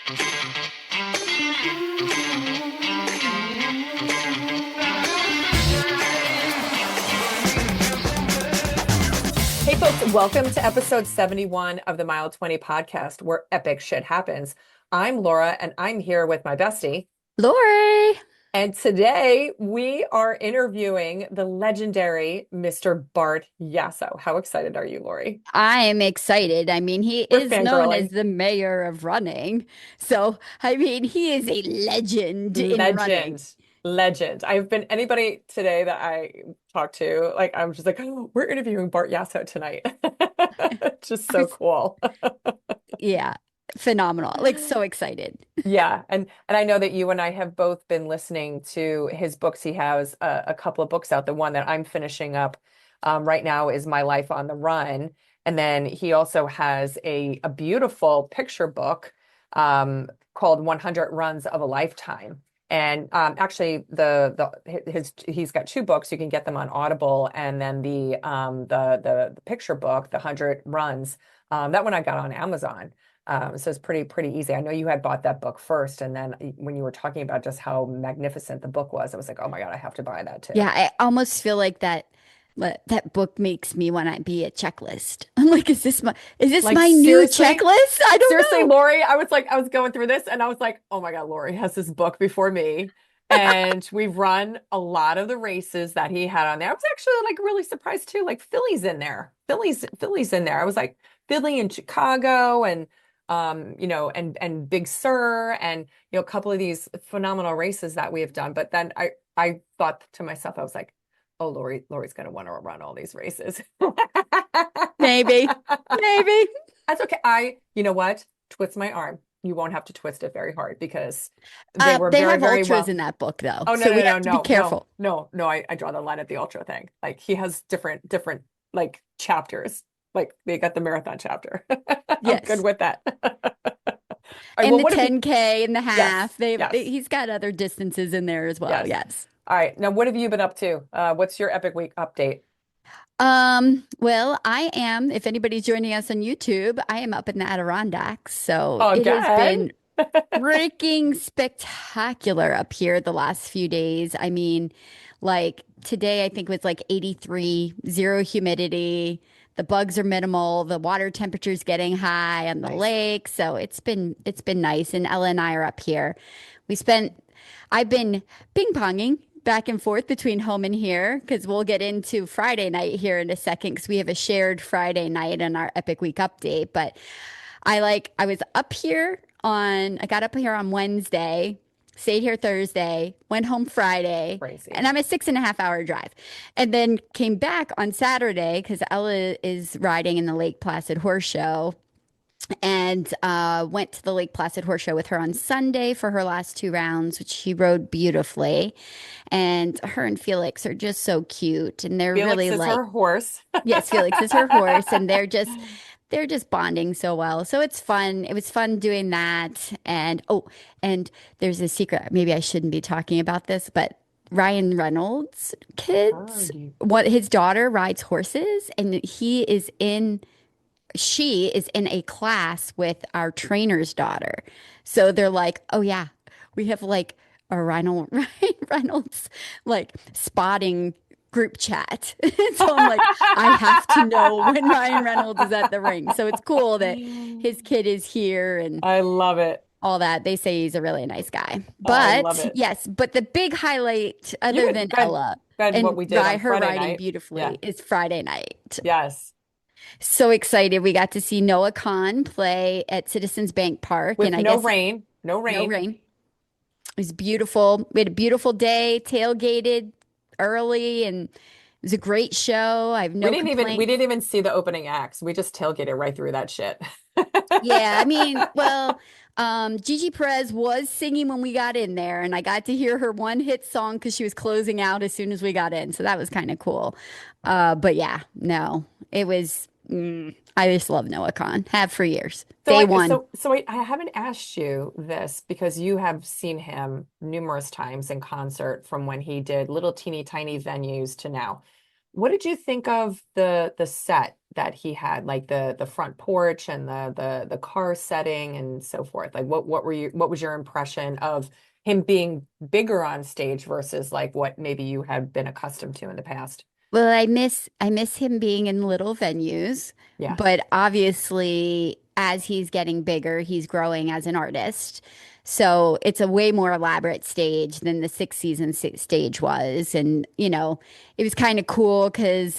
Hey, folks, welcome to episode 71 of the Mile 20 podcast, where epic shit happens. I'm Laura, and I'm here with my bestie. Lori. And today we are interviewing the legendary Mr. Bart Yasso. How excited are you, Lori? I am excited. I mean, he We're is known as fangirling. the mayor of running. So, I mean, he is a legend in running. Legend. Legend. I've been anybody today that I talk to, like, I'm just like, oh, we're interviewing Bart Yasso tonight. Just I so was, cool. yeah, phenomenal. Like, so excited. Yeah, and I know that you and I have both been listening to his books. He has a couple of books out. The one that I'm finishing up right now is My Life on the Run, and then he also has a beautiful picture book called 100 Runs of a Lifetime. And actually, he's got two books. You can get them on Audible, and then the picture book, the 100 Runs, that one I got on Amazon. So it's pretty easy. I know you had bought that book first, and then when you were talking about just how magnificent the book was, I was like, oh my God, I have to buy that too. Yeah, I almost feel like that book makes me want to be a checklist. I'm like, is this Like my new seriously, checklist? I seriously, don't know. Lori, I was going through this and I was like, oh my God, Lori has this book before me. And we've run a lot of the races that he had on there. I was actually like really surprised too. Like Philly's in there. Philly's in there. I was like Philly and Chicago and and Big Sur and a couple of these phenomenal races that we have done. But then I thought to myself, I was like, oh, Lori's gonna want to run all these races. Maybe, maybe. That's okay. You know what? Twist my arm. You won't have to twist it very hard because they were They very, have very ultras well. in that book, though, Oh, no, so no, we no, have to be no, no, careful. no, no. I draw the line at the ultra thing. Like he has different like chapters. Like they got the marathon chapter. I'm good Yes. with that. All right. And Well, the what have you? 10K and the Yes, half. yes, He's got other distances in there as well. yes. Yes. All right. Now, what have you been up to? What's your Epic Week update? Well, I am, if anybody's joining us on YouTube, I am up in the Adirondacks. So it has Again? been freaking spectacular up here the last few days. I mean, like today, I think it was like 83, zero humidity. The bugs are minimal. The water temperature's getting high on the Nice. lake. So it's been nice. And Ella and I are up here. We spent, I've been ping ponging back and forth between home and here because we'll get into Friday night here in a second because we have a shared Friday night in our Epic Week update. But I was up here I got up here on Wednesday, stayed here Thursday, went home Friday, Crazy. and I'm a 6.5 hour drive. And then came back on Saturday because Ella is riding in the Lake Placid Horse Show and went to the Lake Placid Horse Show with her on Sunday for her last two rounds, which she rode beautifully. And her and Felix are just so cute, and they're Felix really is like, her horse. yes, Felix is her horse, and they're just bonding so well. So it's fun. It was fun doing that. And and there's a secret. Maybe I shouldn't be talking about this, but Ryan Reynolds' kids, Heard. what his daughter rides horses, and she is in a class with our trainer's daughter. So they're like, oh yeah, we have like a Ryan Reynolds like spotting group chat. So I'm like, I have to know when Ryan Reynolds is at the ring. So it's cool that his kid is here and I love it. all that. They say he's a really nice guy. I love But it. yes, but the big highlight, You other than Ella read what and we did on her Friday riding night. Yeah. beautifully, is Friday night. Yes. So excited. We got to see Noah Khan play at Citizens Bank Park, and With I no guess rain. No no rain. rain. It was beautiful. We had a beautiful day, tailgated early, and it was a great show. I have no We complaints. didn't even see the opening acts. We just tailgated right through that shit. Yeah, I mean, well, Gigi Perez was singing when we got in there, and I got to hear her one hit song because she was closing out as soon as we got in. So that was kind of cool. But yeah, no, it was. I just love Noah Khan. Have for years. Day one. I haven't asked you this because you have seen him numerous times in concert from when he did little teeny tiny venues to now. what did you think of the set that he had, like the front porch and the car setting and so forth? Like what was your impression of him being bigger on stage versus like what maybe you had been accustomed to in the past? Well, I miss him being in little venues, Yeah. but obviously as he's getting bigger, he's growing as an artist. So it's a way more elaborate stage than the six season stage was. And, it was kind of cool because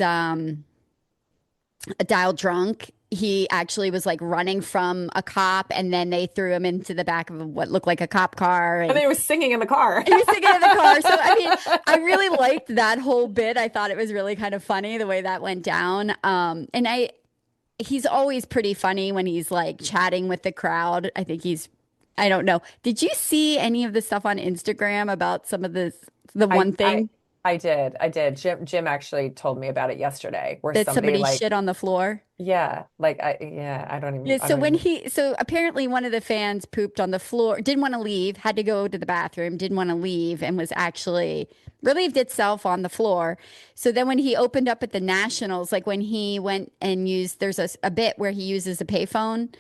Dial Drunk, he actually was like running from a cop and then they threw him into the back of what looked like a cop car. And And then he was singing in the car. he was singing in the car. So, I mean, I really liked that whole bit. I thought it was really kind of funny the way that went down. He's always pretty funny when he's like chatting with the crowd. I don't know. Did you see any of the stuff on Instagram about some of the I one I thing I did. I did. Jim actually told me about it yesterday where that somebody somebody like shit on the floor? yeah, like I don't even Yeah, I so don't when even so apparently one of the fans pooped on the floor, didn't want to leave, had to go to the bathroom, didn't want to leave, and was actually relieved itself on the floor. So then when he opened up at the Nationals, like when he went and used, there's a bit where he uses a payphone,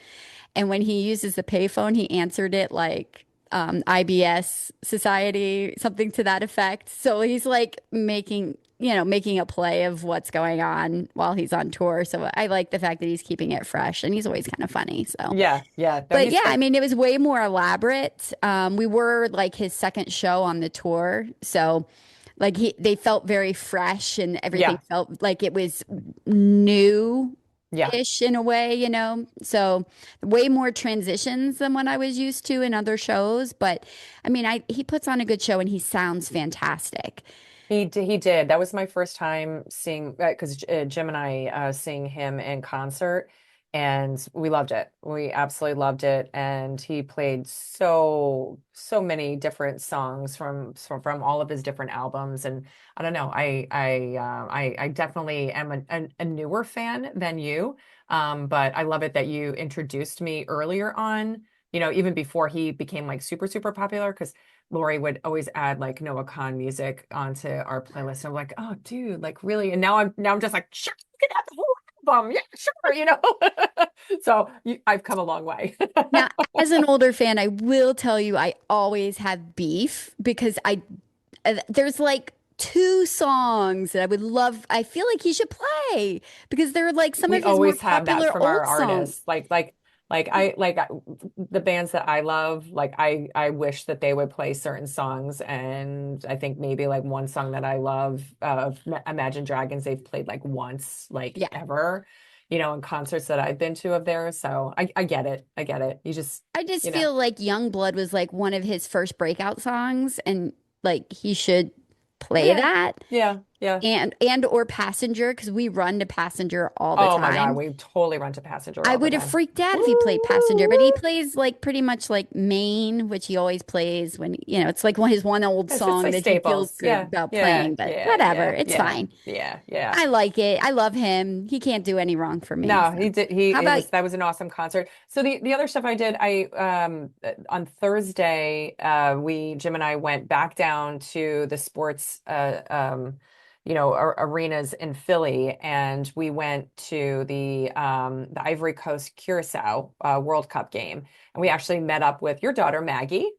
and when he uses the payphone, he answered it like IBS Society, something to that effect. So he's like making a play of what's going on while he's on tour. So I like the fact that he's keeping it fresh and he's always kind of funny. So, yeah, yeah. No, but he's yeah, I fun. mean, it was way more elaborate. We were like his second show on the tour. So like they felt very fresh and everything Yeah. felt like it was new Yeah. ish in a way. So way more transitions than what I was used to in other shows. But I mean, he puts on a good show and he sounds fantastic. He did. That was my first time seeing because Jim and I seeing him in concert, and we loved it. We absolutely loved it, and he played so many different songs from all of his different albums. And I don't know, I definitely am a newer fan than you, but I love it that you introduced me earlier on. Even before he became like super popular, because Lori would always add like Noah Khan music onto our playlist. I'm like, oh, dude, like really? And now I'm just like, sure, you can have the whole album. Yeah, sure. So I've come a long way. Now, as an older fan, I will tell you, I always have beef because there's like two songs that I would love. I feel like he should play because they're like some We of his more always have that popular from our old songs. artists. The bands that I love, like I wish that they would play certain songs. And I think maybe like one song that I love of Imagine Dragons, they've played like once, like Yeah. ever, in concerts that I've been to of theirs. So I get it. I get it. You just, I just you know, feel like Youngblood was like one of his first breakout songs and like he should play yeah, that yeah, yeah. and or Passenger because we run to Passenger all the Oh my God, time. we totally run to Passenger I all the would have time. freaked out Woo, if he played Passenger, but he woo. plays like pretty much like Main, which he always plays when it's like his one old It's song like that he feels staples. good Yeah, about yeah, playing, but yeah, whatever, yeah, it's yeah, fine. yeah, yeah. I like it. I love him. He can't do any wrong for me. No, So, he did. how about That was an awesome concert. So the other stuff I did, on Thursday, Jim and I went back down to the sports, arenas in Philly, and we went to the Ivory Coast Curacao World Cup game, and we actually met up with your daughter Maggie,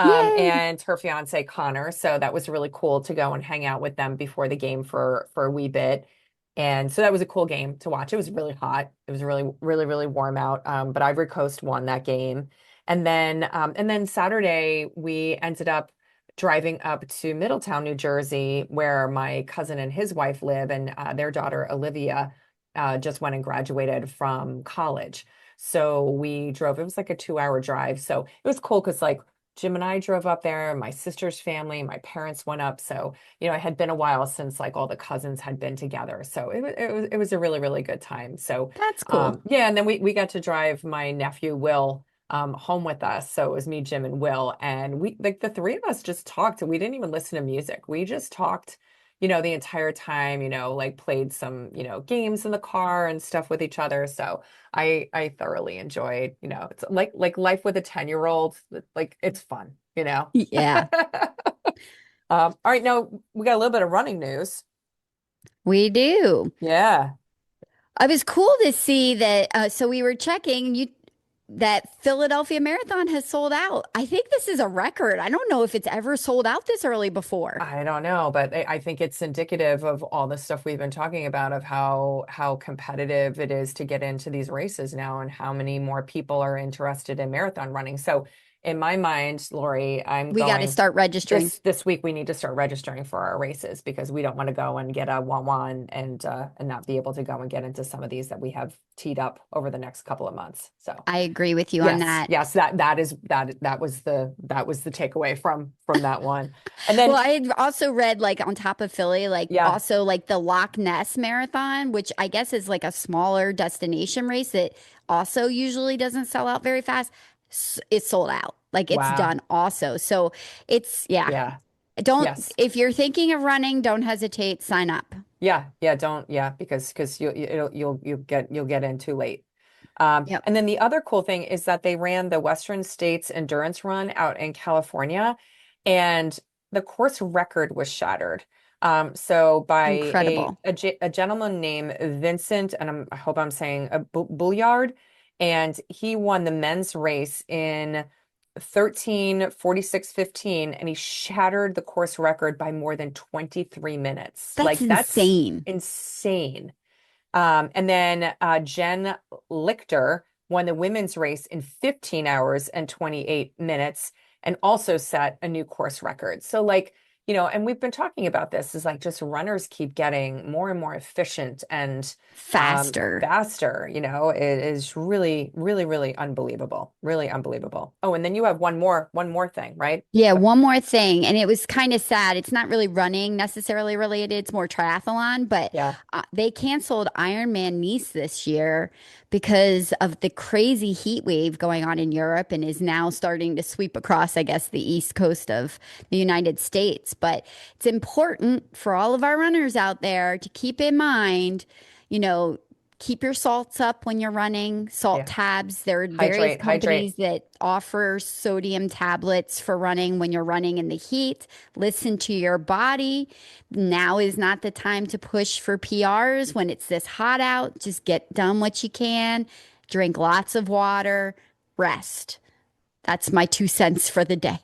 yay? and her fiance Connor. So that was really cool to go and hang out with them before the game for a wee bit. And so that was a cool game to watch. It was really hot. It was really warm out. But Ivory Coast won that game. And then Saturday we ended up driving up to Middletown, New Jersey, where my cousin and his wife live, and their daughter Olivia just went and graduated from college. So we drove. It was like a 2-hour drive. So it was cool because like Jim and I drove up there. My sister's family, my parents went up. So it had been a while since like all the cousins had been together. So it was a really good time. So That's cool. yeah, and then we got to drive my nephew Will home with us. So it was me, Jim, and Will, and we like the three of us just talked. We didn't even listen to music. We just talked, the entire time, like played some, games in the car and stuff with each other. So I thoroughly enjoyed, it's like life with a 10-year-old. Like it's fun. Yeah. All right, now we got a little bit of running news. We do. Yeah, It was cool to see that. So we were checking that Philadelphia Marathon has sold out. I think this is a record. I don't know if it's ever sold out this early before. I don't know, but I think it's indicative of all the stuff we've been talking about of how competitive it is to get into these races now and how many more people are interested in marathon running. So in my mind, Lori, I'm We got to going start registering. this week we need to start registering for our races because we don't want to go and get a one and not be able to go and get into some of these that we have teed up over the next couple of months. So I agree with you on yes, that. yes, that was the takeaway from that one. And then Well, I had also read like on top of Philly, like yeah, also like the Loch Ness Marathon, which I guess is like a smaller destination race that also usually doesn't sell out very fast. It's sold out. Like it's wow. done also. So it's, yeah. Yeah. Don't, Yes. if you're thinking of running, don't hesitate, sign up. Yeah. Yeah. Don't. Yeah. Because you'll get in too late. Yep. And then the other cool thing is that they ran the Western States Endurance Run out in California, and the course record was shattered. So by Incredible. a gentleman named Vincent, and I hope I'm saying a Bouillard, and he won the men's race in 13:46:15, and he shattered the course record by more than 23 minutes. That's Like that's insane. insane. And then Jen Lichter won the women's race in 15 hours and 28 minutes and also set a new course record. So, like, and we've been talking about this is like just runners keep getting more and more efficient and Faster. faster. It is really, really, really unbelievable. Really unbelievable. Oh, and then you have one more thing, right? Yeah, one more thing, and it was kind of sad. It's not really running necessarily related, it's more triathlon, but Yeah. they canceled Ironman Nice this year because of the crazy heat wave going on in Europe and is now starting to sweep across, I guess, the east coast of the United States. But it's important for all of our runners out there to keep in mind, you know, keep your salts up when you're running, salt Yeah. tabs. There are various Hydrate, hydrate. companies that offer sodium tablets for running when you're running in the heat. Listen to your body. Now is not the time to push for PRs when it's this hot out. Just get done what you can. Drink lots of water. Rest. That's my 2 cents for the day.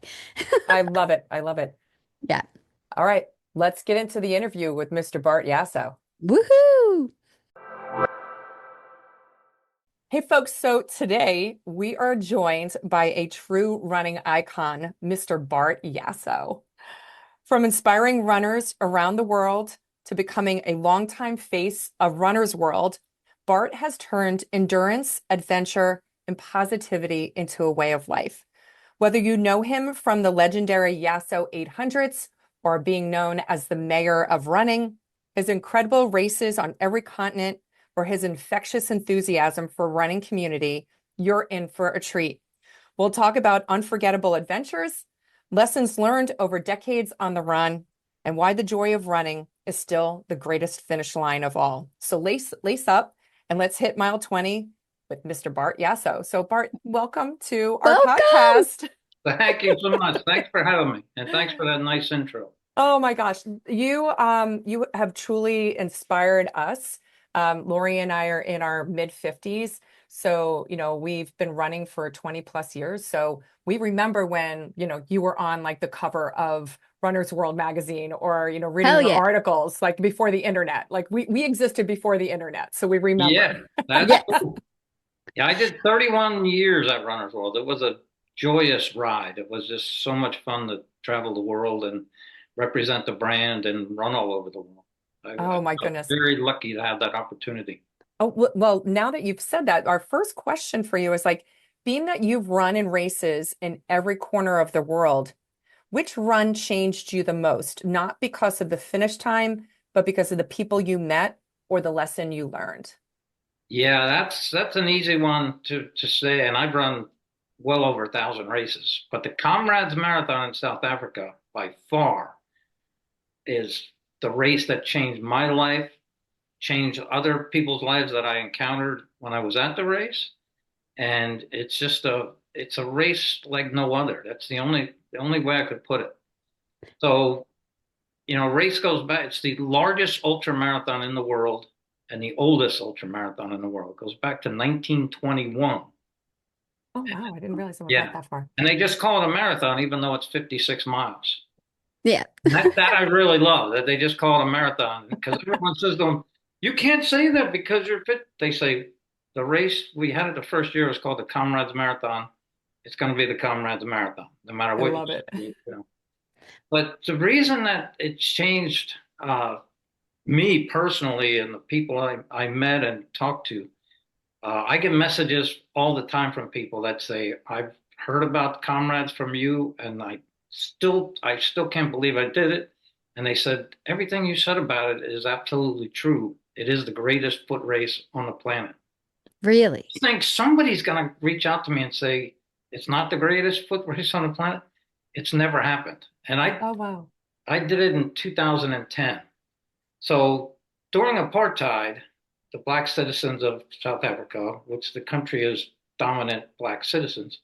I love it. I love it. Yeah. All right. Let's get into the interview with Mr. Bart Yasso. Woohoo! Hey, folks. So today we are joined by a true running icon, Mr. Bart Yasso. From inspiring runners around the world to becoming a longtime face of runner's world, Bart has turned endurance, adventure, and positivity into a way of life. Whether you know him from the legendary Yasso 800s or being known as the mayor of running, his incredible races on every continent, or his infectious enthusiasm for running community, you're in for a treat. We'll talk about unforgettable adventures, lessons learned over decades on the run, and why the joy of running is still the greatest finish line of all. So lace up and let's hit mile 20 with Mr. Bart Yasso. So Bart, welcome to our Welcome. podcast. Thank you so much. Thanks for having me, and thanks for that nice intro. Oh my gosh, you have truly inspired us. Lori and I are in our mid 50s, so we've been running for 20 plus years. So we remember when you were on like the cover of Runner's World magazine, or reading Hell your yeah. articles like before the internet. Like we existed before the internet, so we remember. Yeah, that's Yes. cool. Yeah, I did 31 years at Runner's World. It was a joyous ride. It was just so much fun to travel the world and represent the brand and run all over the world. I Oh my felt goodness. very lucky to have that opportunity. Oh, well, now that you've said that, our first question for you is like, being that you've run in races in every corner of the world, which run changed you the most? Not because of the finish time, but because of the people you met or the lesson you learned. Yeah, that's an easy one to say, and I've run well over 1,000 races. But the Comrades Marathon in South Africa, by far, is the race that changed my life, changed other people's lives that I encountered when I was at the race. And it's a race like no other. That's the only way I could put it. So race goes back. It's the largest ultra marathon in the world and the oldest ultra marathon in the world. It goes back to 1921. Oh, wow. I didn't realize it went back Yeah. that far. And they just call it a marathon, even though it's 56 miles. Yeah. And that I really love, that they just call it a marathon, because everyone says to them, you can't say that because you're fit. They say the race we had it the first year was called the Comrades Marathon. It's going to be the Comrades Marathon, no matter I what love it. say. But the reason that it's changed me personally and the people I met and talked to, I get messages all the time from people that say, I've heard about Comrades from you, and I still can't believe I did it. And they said, everything you said about it is absolutely true. It is the greatest foot race on the planet. Really? I think somebody's going to reach out to me and say, it's not the greatest foot race on the planet. It's never happened. And Oh, wow. I did it in 2010. So during apartheid, the black citizens of South Africa, which the country is dominant black citizens,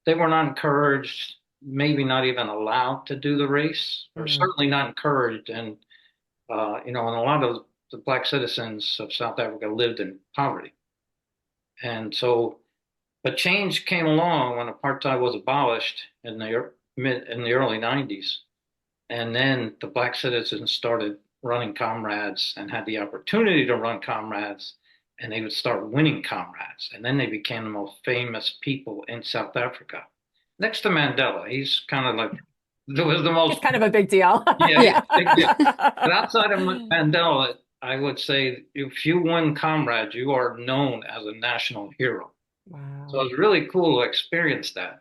they were not encouraged, maybe not even allowed to do the race, or Mm. certainly not encouraged. And a lot of the black citizens of South Africa lived in poverty. And so, but change came along when apartheid was abolished in the early 90s. And then the black citizens started running comrades and had the opportunity to run comrades, and they would start winning comrades. And then they became the most famous people in South Africa. Next to Mandela, he's kind of like, was the It's most, kind of a big deal. yeah, he's Yeah. a big deal. But outside of Mandela, I would say if you win comrades, you are known as a national hero. So it Wow. was really cool to experience that.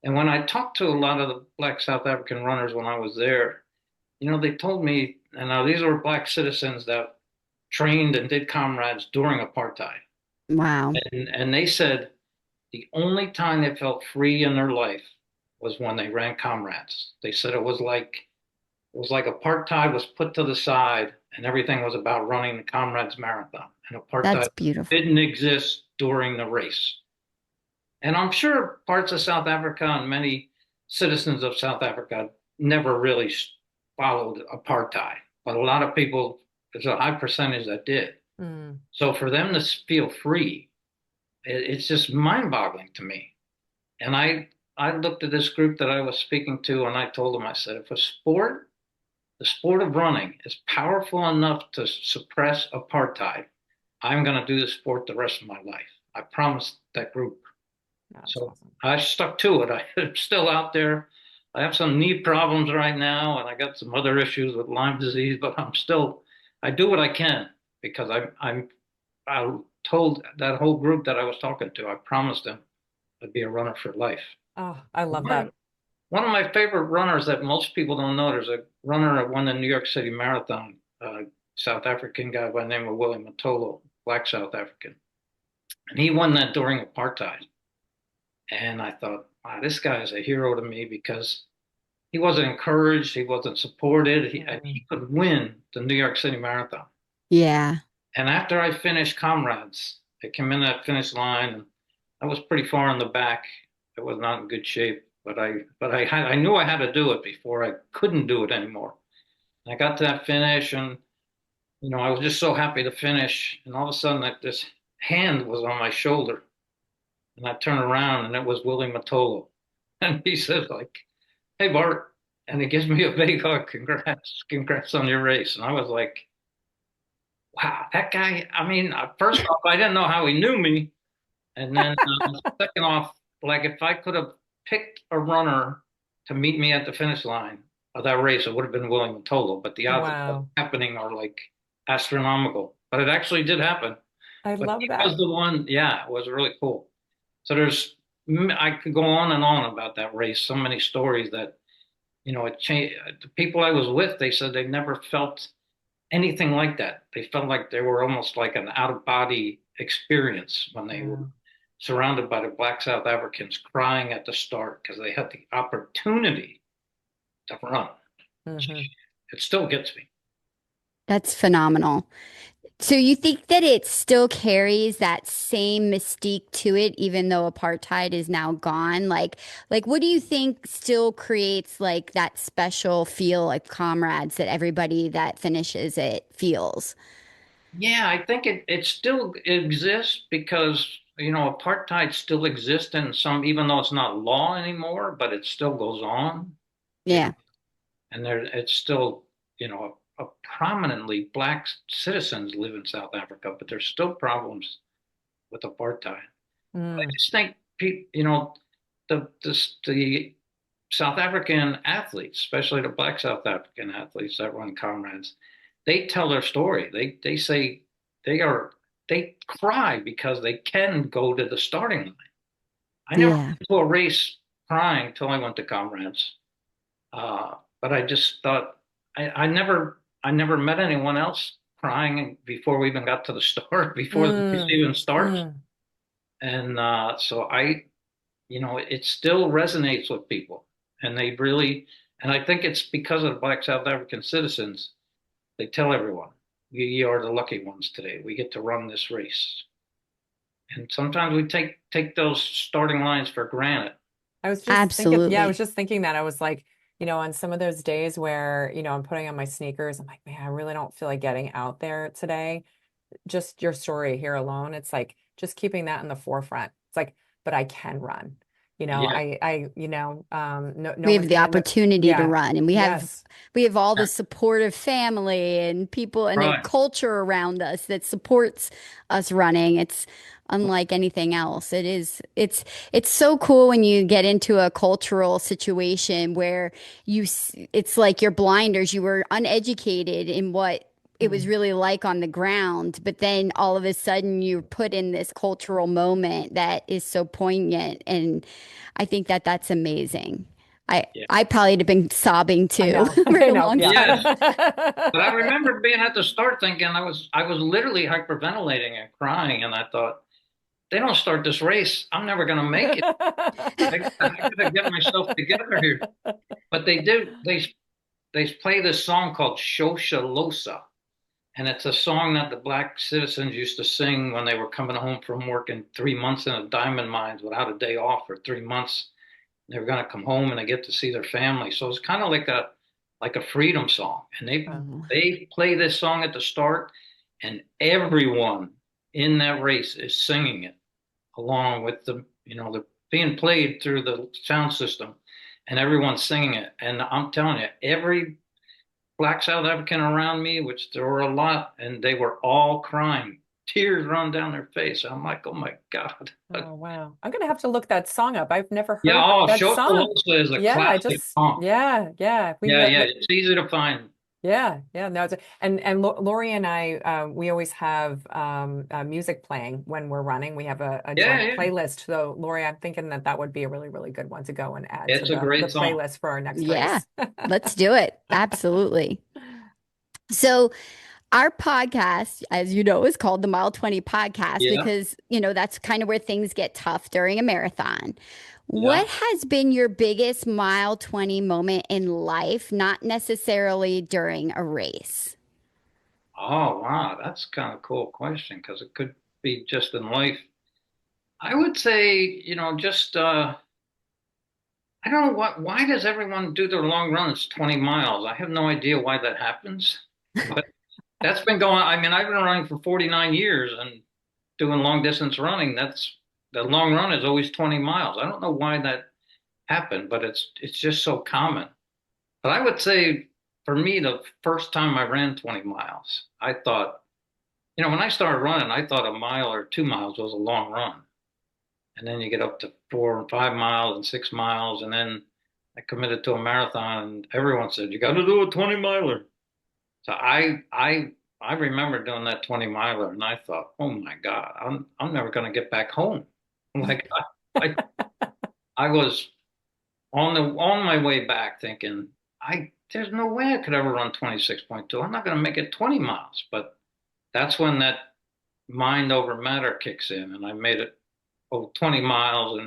And when I talked to a lot of the black South African runners when I was there, they told me, and now these were black citizens that trained and did comrades during apartheid. Wow. And they said the only time they felt free in their life was when they ran comrades. They said it was like apartheid was put to the side and everything was about running the comrades marathon. And That's apartheid beautiful. didn't exist during the race. And I'm sure parts of South Africa and many citizens of South Africa never really followed apartheid, but a lot of people, there's a high percentage that did. Mm. So for them to feel free, it's just mind-boggling to me. And I looked at this group that I was speaking to, and I told them, I said, if the sport of running, is powerful enough to suppress apartheid, I'm going to do the sport the rest of my life. I promised that group. That's So awesome. I stuck to it. I'm still out there. I have some knee problems right now, and I got some other issues with Lyme disease, but I do what I can because I told that whole group that I was talking to, I promised them I'd be a runner for life. Oh, I love One that. of, one of my favorite runners that most people don't know, there's a runner that won the New York City Marathon, South African guy by the name of William Matolo, black South African. And he won that during apartheid. And I thought, wow, this guy is a hero to me because he wasn't encouraged, he wasn't supported, and Mm. he could win the New York City Marathon. Yeah. And after I finished Comrades, I came in that finish line, and I was pretty far in the back. I was not in good shape, but I knew I had to do it before I couldn't do it anymore. And I got to that finish, and I was just so happy to finish. And all of a sudden, this hand was on my shoulder, and I turned around, and it was Willie Matolo, and he says like, "Hey Bart," and he gives me a big hug. Congrats on your race. And I was like, wow, that guy. I mean, first off, I didn't know how he knew me, and then second off, like if I could have picked a runner to meet me at the finish line of that race, it would have been William Matolo. But the odds of that Wow. happening are like astronomical. But it actually did happen. I But love he was that. the one. Yeah, it was really cool. So I could go on about that race. So many stories that it changed. The people I was with, they said they never felt anything like that. They felt like they were almost like an out of body experience when they were Wow. surrounded by the black South Africans crying at the start because they had the opportunity to run. Hmm. It still gets me. That's phenomenal. So you think that it still carries that same mystique to it, even though apartheid is now gone? Like what do you think still creates like that special feel like comrades that everybody that finishes it feels? Yeah, I think it still exists because, apartheid still exists in some, even though it's not law anymore, but it still goes on, you know, Yeah. and it's still, a prominently black citizens live in South Africa, but there's still problems with apartheid. I Mm, just think people, the South African athletes, especially the black South African athletes that run Comrades, they tell their story. They say they are they cry because they can go to the starting line. I never Yeah. went to a race crying till I went to Comrades, but I just thought I never met anyone else crying before we even got to the start, before the race mm, even starts, mm. and so it still resonates with people, and they really, and I think it's because of Black South African citizens. They tell everyone, "We are the lucky ones today. We get to run this race." And sometimes we take those starting lines for granted. I was just thinking, yeah, I was Absolutely. just thinking that I was like, on some of those days where, I'm putting on my sneakers, I'm like, man, I really don't feel like getting out there today. Just your story here alone, it's like just keeping that in the forefront. It's like, but I can run. Yeah, No We have one's the gonna know. opportunity to Yeah. run and Yes. we have all the supportive family and people and a right. culture around us that supports us running. It's unlike anything else. It's so cool when you get into a cultural situation where it's like your blinders, you were uneducated in what it was Mm. really like on the ground, but then all of a sudden you're put in this cultural moment that is so poignant, and I think that that's amazing. Yeah. I probably have been sobbing I too know. for I a know. long Yeah. time. Yes. But I remember being at the start thinking I was literally hyperventilating and crying, and I thought, they don't start this race, I'm never going to make it. I gotta get myself together here. But they do. They play this song called Shoshalosa, and it's a song that the black citizens used to sing when they were coming home from working 3 months in the diamond mines without a day off for 3 months. They were going to come home and they get to see their family. So it's kind of like a freedom song. And they Oh, they play this song at the start, and everyone in that race is singing it along with the being played through the sound system, and everyone's singing it. And I'm telling you, every black South African around me, which there were a lot, and they were all crying. Tears run down their face. I'm like, oh my God. Oh, wow. I'm gonna have to look that song up. I've never Yeah, heard oh, that song. Shoshalosa is a Yeah, classic song. yeah. We Yeah, yeah, that, it's easy to find. yeah. No, and Lori and I, we always have music playing when we're running. We have a Yeah, joint yeah, playlist. So, Lori, I'm thinking that that would be a really, really good one to go and add to it's a the great song. playlist for our next yeah. race. Let's do it. Absolutely. So, our podcast, as you know, is called the Mile 20 Podcast Yeah, because, that's kind of where things get tough during a marathon. yeah. What has been your biggest Mile 20 moment in life, not necessarily during a race? Oh, wow, that's kind of a cool question because it could be just in life. I would say, just I don't know why does everyone do their long runs 20 miles? I have no idea why that happens, but that's been going. I mean, I've been running for 49 years and doing long distance running. The long run is always 20 miles. I don't know why that happened, but it's just so common. But I would say for me, the first time I ran 20 miles, I thought, when I started running, I thought a mile or 2 miles was a long run. And then you get up to 4 and 5 miles and 6 miles. And then I committed to a marathon, and everyone said, you got to do a 20 miler. So I remember doing that 20 miler, and I thought, oh my God, I'm never going to get back home. Like I, I was on my way back thinking, there's no way I could ever run 26.2. I'm not going to make it 20 miles. But that's when that mind over matter kicks in, and I made it 20 miles,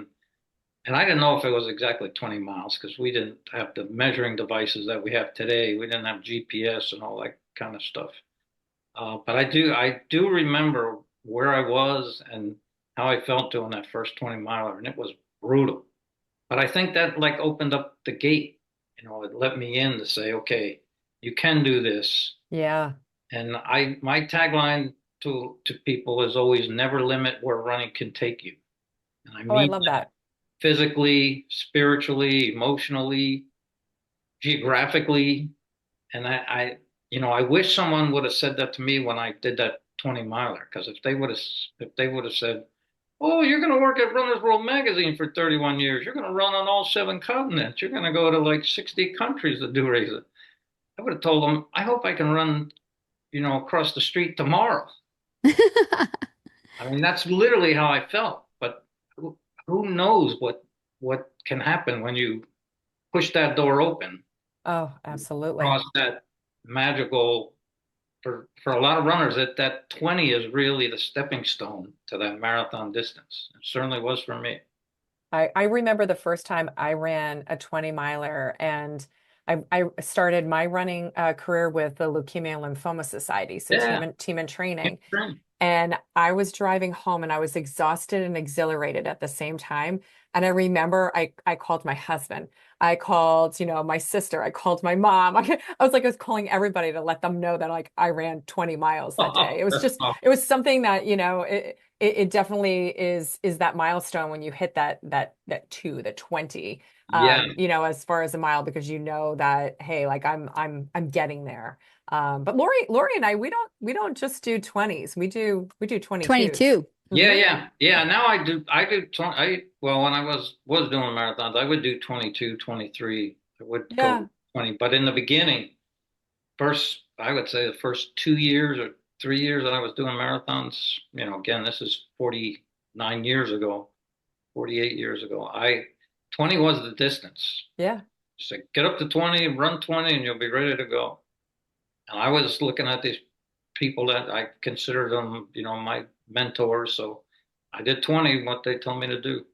and I didn't know if it was exactly 20 miles because we didn't have the measuring devices that we have today. We didn't have GPS and all that kind of stuff. But I do remember where I was and how I felt doing that first 20 miler, and it was brutal. But I think that like opened up the gate, it let me in to say, okay, you can do this. Yeah. And my tagline to people is always never limit where running can take you. And I Oh, I mean love that. physically, spiritually, emotionally, geographically. And I wish someone would have said that to me when I did that 20 miler, because if they would have said, "Oh, you're going to work at Runner's World Magazine for 31 years. You're going to run on all seven continents. You're going to go to like 60 countries to do races." I would have told them, "I hope I can run, across the street tomorrow." I mean, that's literally how I felt. But who knows what can happen when you push that door open, Oh, absolutely. cross that magical. For a lot of runners, that 20 is really the stepping stone to that marathon distance. It certainly was for me. I remember the first time I ran a 20 miler, and I started my running career with the Leukemia and Lymphoma Society, so Yeah, team and training. right. And I was driving home and I was exhausted and exhilarated at the same time. And I remember I called my husband. I called, my sister. I called my mom. I was calling everybody to let them know that like I ran 20 miles that day. Oh, that's awesome. It was something that, it definitely is that milestone when you hit that the 20, Yeah, as far as a mile, because you know that, hey, like I'm getting there. But Lori and I, we don't just do 20s. We do 22s. 22. yeah, Hmm. yeah, yeah. Now I do 20. Well, when I was doing marathons, I would do 22, 23. I would go Yeah. 20. But in the beginning, I would say the first 2 years or 3 years that I was doing marathons, again, this is 49 years ago, 48 years ago. 20 was the distance. Yeah. So get up to 20, run 20, and you'll be ready to go. And I was looking at these people that I considered them, my mentors. So I did 20, what they told me to do.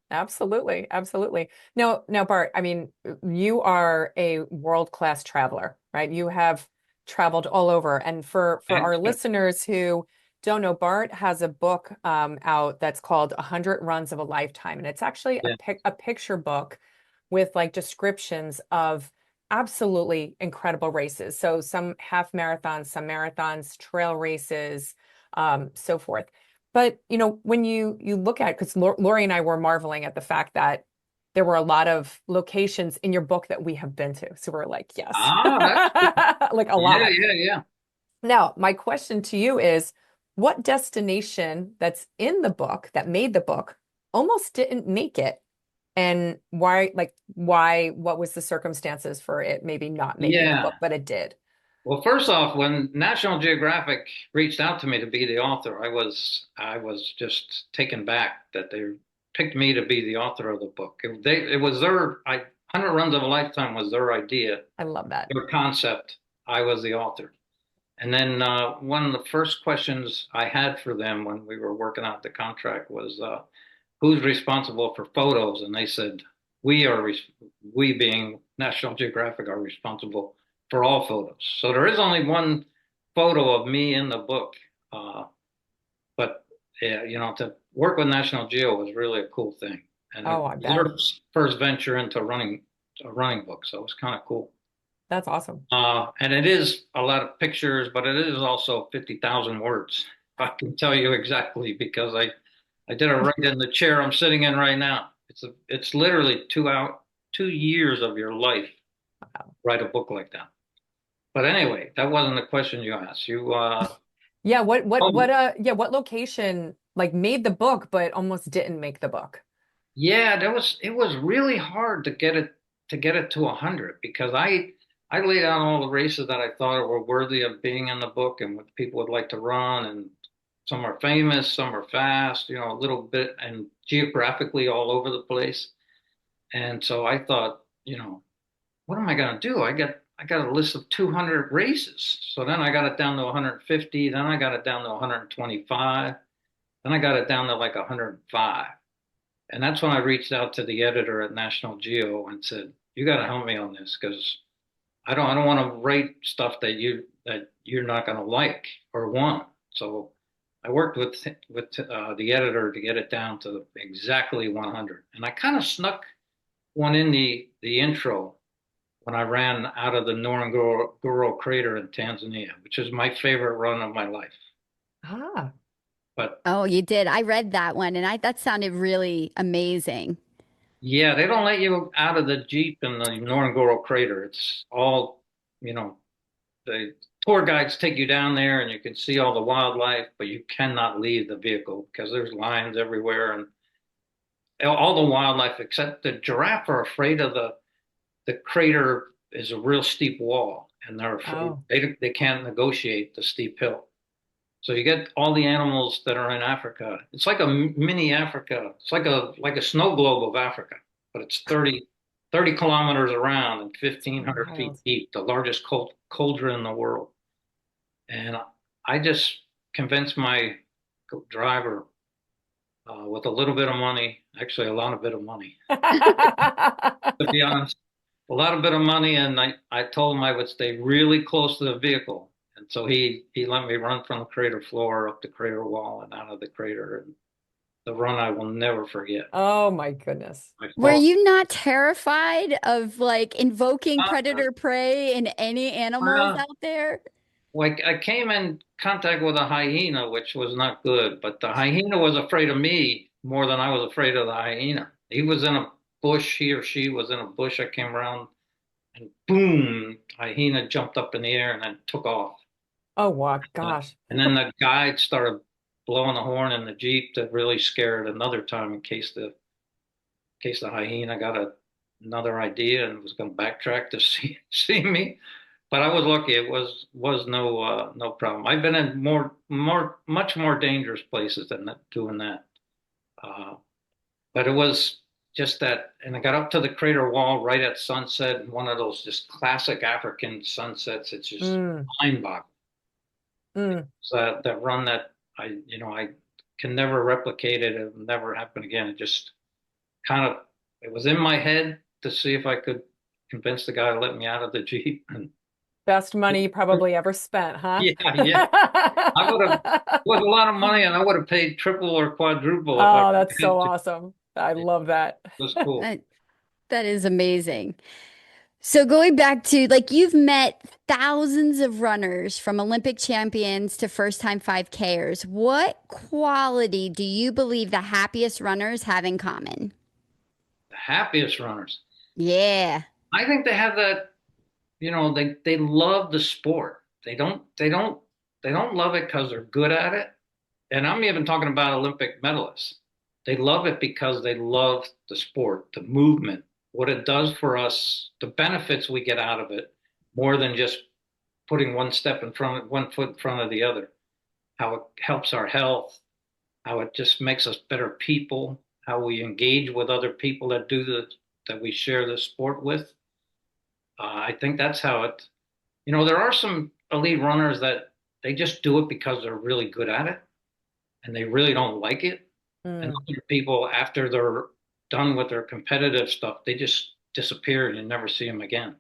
Absolutely. Absolutely. Now, Bart, I mean, you are a world-class traveler, right? You have traveled all over. And for And our listeners who don't know, Bart has a book out that's called 100 Runs of a Lifetime. And it's actually yeah, a picture book with like descriptions of absolutely incredible races. So some half marathons, some marathons, trail races, so forth. But when you look at, because Lori and I were marveling at the fact that there were a lot of locations in your book that we have been to. So we're like, yes, that's cool. like a Yeah, lot. yeah, yeah. Now, my question to you is, what destination that's in the book that made the book almost didn't make it? And why, what was the circumstances for it maybe not making the Yeah. book, but it did? Well, first off, when National Geographic reached out to me to be the author, I was just taken back that they picked me to be the author of the book. It was 100 Runs of a Lifetime was their idea, I love that. their concept. I was the author. And then one of the first questions I had for them when we were working out the contract was, who's responsible for photos? And they said, we being National Geographic are responsible for all photos. So there is only one photo of me in the book. Uh, but yeah, to work with National Geo was really a cool thing. And it Oh, I was bet. their first venture into running a running book. So it was kind of cool. That's awesome. And it is a lot of pictures, but it is also 50,000 words. I can tell you exactly because I did it right in the chair I'm sitting in right now. It's literally 2 years of your life Wow. write a book like that. But anyway, that wasn't the question you asked. Yeah, Oh, what location like made the book but almost didn't make the book? yeah, it was really hard to get it to 100 because I laid out all the races that I thought were worthy of being in the book and what people would like to run, and some are famous, some are fast, a little bit and geographically all over the place. And so I thought, what am I going to do? I got a list of 200 races. So then I got it down to 150, then I got it down to 125, then I got it down to like 105. And that's when I reached out to the editor at National Geo and said, "You got to help me on this because I don't want to write stuff that you're not going to like or want. So I worked with the editor to get it down to exactly 100. And I kind of snuck one in the intro when I ran out of the Ngorongoro crater in Tanzania, which is my favorite run of my life. Ah. But Oh, you did. I read that one and I that sounded really amazing. yeah, they don't let you out of the Jeep in the Ngorongoro crater. It's all, you know, the tour guides take you down there and you can see all the wildlife, but you cannot leave the vehicle because there's lions everywhere and all the wildlife except the giraffe are afraid of the crater is a real steep wall and they're afraid Oh. they can't negotiate the steep hill. So you get all the animals that are in Africa. It's like a mini Africa. It's like a snow globe of Africa, but it's 30 kilometers around and It's 1,500 feet wild. deep, the largest cauldron in the world. And I just convinced my driver with a little bit of money, actually a lot of bit of money, to be honest, a lot of bit of money. And I told him I would stay really close to the vehicle. And so he let me run from the crater floor up the crater wall and out of the crater. And the run I will never forget. Oh my goodness. I Were fall. you not terrified of like invoking Uh, predator prey and any animals well, out there? like I came in contact with a hyena, which was not good, but the hyena was afraid of me more than I was afraid of the hyena. He was in a bush, he or she was in a bush. I came around and boom, hyena jumped up in the air and then took off. Oh wow, Uh, gosh. and then the guide started blowing the horn in the Jeep that really scared another time in case the hyena got another idea and was going to backtrack to see me. But I was lucky; it was no problem. I've been in much more dangerous places than doing that. Uh, but it was just that, and I got up to the crater wall right at sunset, one of those just classic African sunsets. It's just Mm, mind-boggling. mm. So that run that I can never replicate it. It'll never happen again. It just kind of it was in my head to see if I could convince the guy to let me out of the Jeep. And Best money you probably ever spent, huh? yeah, yeah, I would have. It was a lot of money, and I would have paid triple or quadruple if I Oh, that's had so to. awesome. I It love that. was cool. That that is amazing. So going back to like you've met thousands of runners from Olympic champions to first-time 5Kers. What quality do you believe the happiest runners have in common? The happiest runners. Yeah. I think they have that. They love the sport. They don't love it because they're good at it. And I'm even talking about Olympic medalists. They love it because they love the sport, the movement, what it does for us, the benefits we get out of it, more than just putting one foot in front of the other. How it helps our health, how it just makes us better people, how we engage with other people that we share the sport with. I think that's how it. There are some elite runners that they just do it because they're really good at it and they really don't like it. And Mm, other people, after they're done with their competitive stuff, they just disappear and you never see them again.